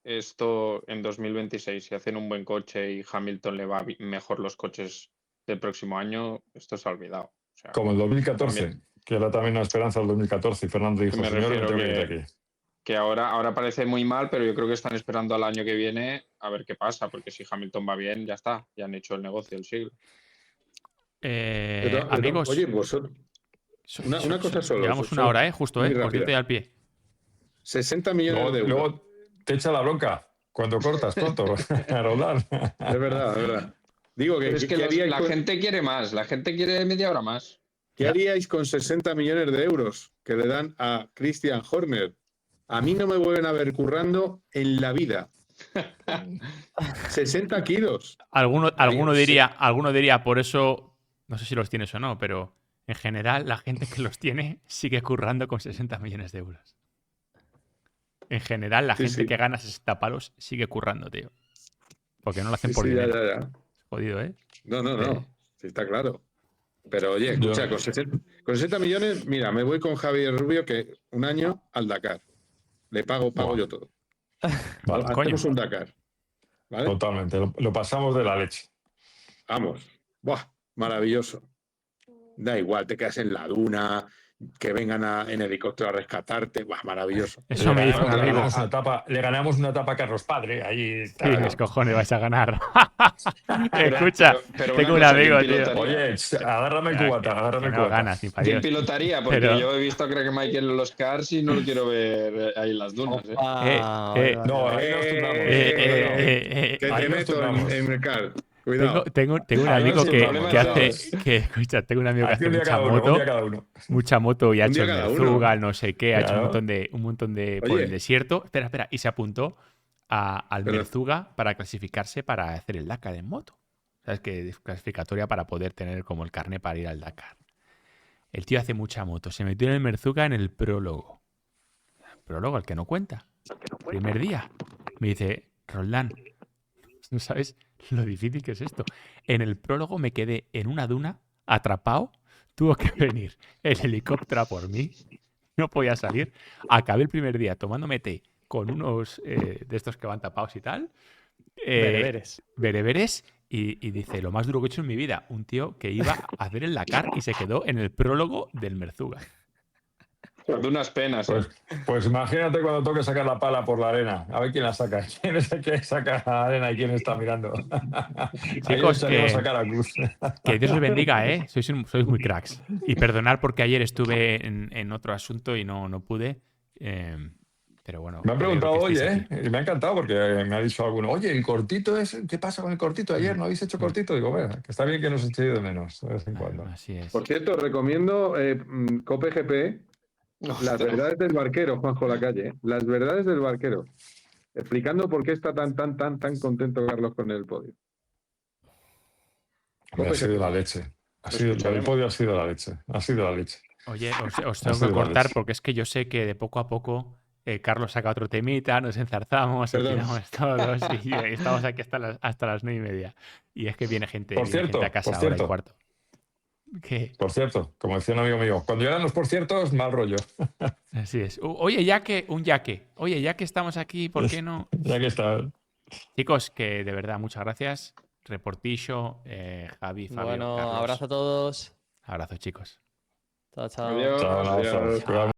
esto en 2026, si hacen un buen coche y Hamilton le va mejor los coches del próximo año, esto se ha olvidado. O sea, Como el 2014, también, que era también una esperanza del 2014 y Fernando dijo, me señores, me refiero tengo que ir de aquí. que ahora parece muy mal, pero yo creo que están esperando al año que viene a ver qué pasa, porque si Hamilton va bien, ya está, ya han hecho el negocio del siglo. Amigos, Oye, vosotros, una cosa solo. llevamos una hora, justo, muy cortito y rápida. al pie. 60 millones de euros. Luego te echa la bronca cuando cortas, tonto, a rodar. Es verdad, es verdad. Digo, Pero es que ¿qué haríais la gente quiere más, la gente quiere media hora más. ¿Qué haríais con 60 millones de euros que le dan a Christian Horner? A mí no me vuelven a ver currando en la vida. 60 kilos. Alguno Sí. diría, por eso, no sé si los tienes o no, pero en general la gente que los tiene sigue currando con 60 millones de euros. En general la Sí, gente sí. que gana 60 palos sigue currando, tío. Porque no lo hacen Sí, por sí, dinero. ya. Jodido, ¿eh? No. Sí, está claro. Pero oye, escucha, con 60 millones, mira, me voy con Javier Rubio, que un año al Dakar. Le pago Buah. yo todo. Vale, Hacemos un Dakar. ¿Vale? totalmente. Lo pasamos de la leche. Vamos. Buah, maravilloso. Da igual, te quedas en la duna, que vengan en helicóptero a rescatarte. Buah, maravilloso. Eso me dice un amigo. Le ganamos una etapa a Carlos Padre. Ahí, Sí, claro. mis cojones vais a ganar. Pero- Escucha, pero tengo un una cosa, amigo, ¿quién tío. pilotaría? Oye, agárrame el cubata, agárrame el Que no cubata. ganas, ni para ¿Quién Dios. pilotaría? Porque Pero- yo he visto a Craig Michael en los cars y no lo quiero ver ahí en las dunas. ¿eh? No, ahí nos turnamos. Que Ahí te nos meto turnamos. en el car. Tengo, Cuidado. tengo un Ahí amigo no es el que problema, hace, ¿sabes? escucha, tengo un amigo que Aquí hace un día mucha cada uno, un moto, día cada uno. mucha moto y ha Un hecho día el cada uno. Merzuga, el no sé qué, ha hecho Claro. un montón de por Oye. el desierto. Espera, y se apuntó al Pero- Merzuga para clasificarse para hacer el Dakar en moto. ¿Sabes? Que es clasificatoria para poder tener como el carnet para ir al Dakar. El tío hace mucha moto, se metió en el Merzuga en el prólogo. El prólogo, el que no cuenta. Primer día. Me dice, Roldán, no sabes lo difícil que es esto. En el prólogo me quedé en una duna, atrapado. Tuvo que venir el helicóptero a por mí. No podía salir. Acabé el primer día tomándome té con unos de estos que van tapados y tal. Bereberes. Bereberes. Y dice, lo más duro que he hecho en mi vida. Un tío que iba a hacer el Dakar y se quedó en el prólogo del Merzuga. De unas penas. ¿eh? Pues imagínate cuando toque sacar la pala por la arena. A ver quién la saca. ¿Quién es el que saca la arena y quién está mirando? Ahí Chicos, echaremos a cara a Cruz. que Dios os bendiga, ¿eh? Sois muy cracks. Y perdonad porque ayer estuve en otro asunto y no pude. Pero bueno. Me han me alegro preguntado que hoy, estéis ¿eh? aquí. Y me ha encantado porque me ha dicho alguno, oye, el cortito es. ¿Qué pasa con el cortito ayer? ¿No habéis hecho cortito? Digo, bueno, que está bien que nos echéis de menos de vez en cuando. Así es. Por cierto, recomiendo Cope GP, Las verdades del barquero, Juanjo Lacalle. Las verdades del barquero. Explicando por qué está tan contento Carlos con el podio. Hombre, ha sido la leche. El podio ha sido la leche. Ha sido la leche. Oye, os Ha tengo sido que la cortar leche. porque es que yo sé que de poco a poco Carlos saca otro temita, nos enzarzamos, Perdón. opinamos todos y estamos aquí hasta las 9:30. Y es que viene gente Por a cierto, casa por ahora y cierto. cuarto. ¿Qué? Por cierto, como decía un amigo mío, cuando llegan los por ciertos, mal rollo. Así es. Oye, Oye, ya que estamos aquí, ¿por qué no? Ya que está. Chicos, que de verdad, muchas gracias. Reportillo, Javi, Fabio, Bueno, Carlos. abrazo a todos. Abrazos, chicos. Chao, chao. Adiós. Chao, Adiós. cuidado.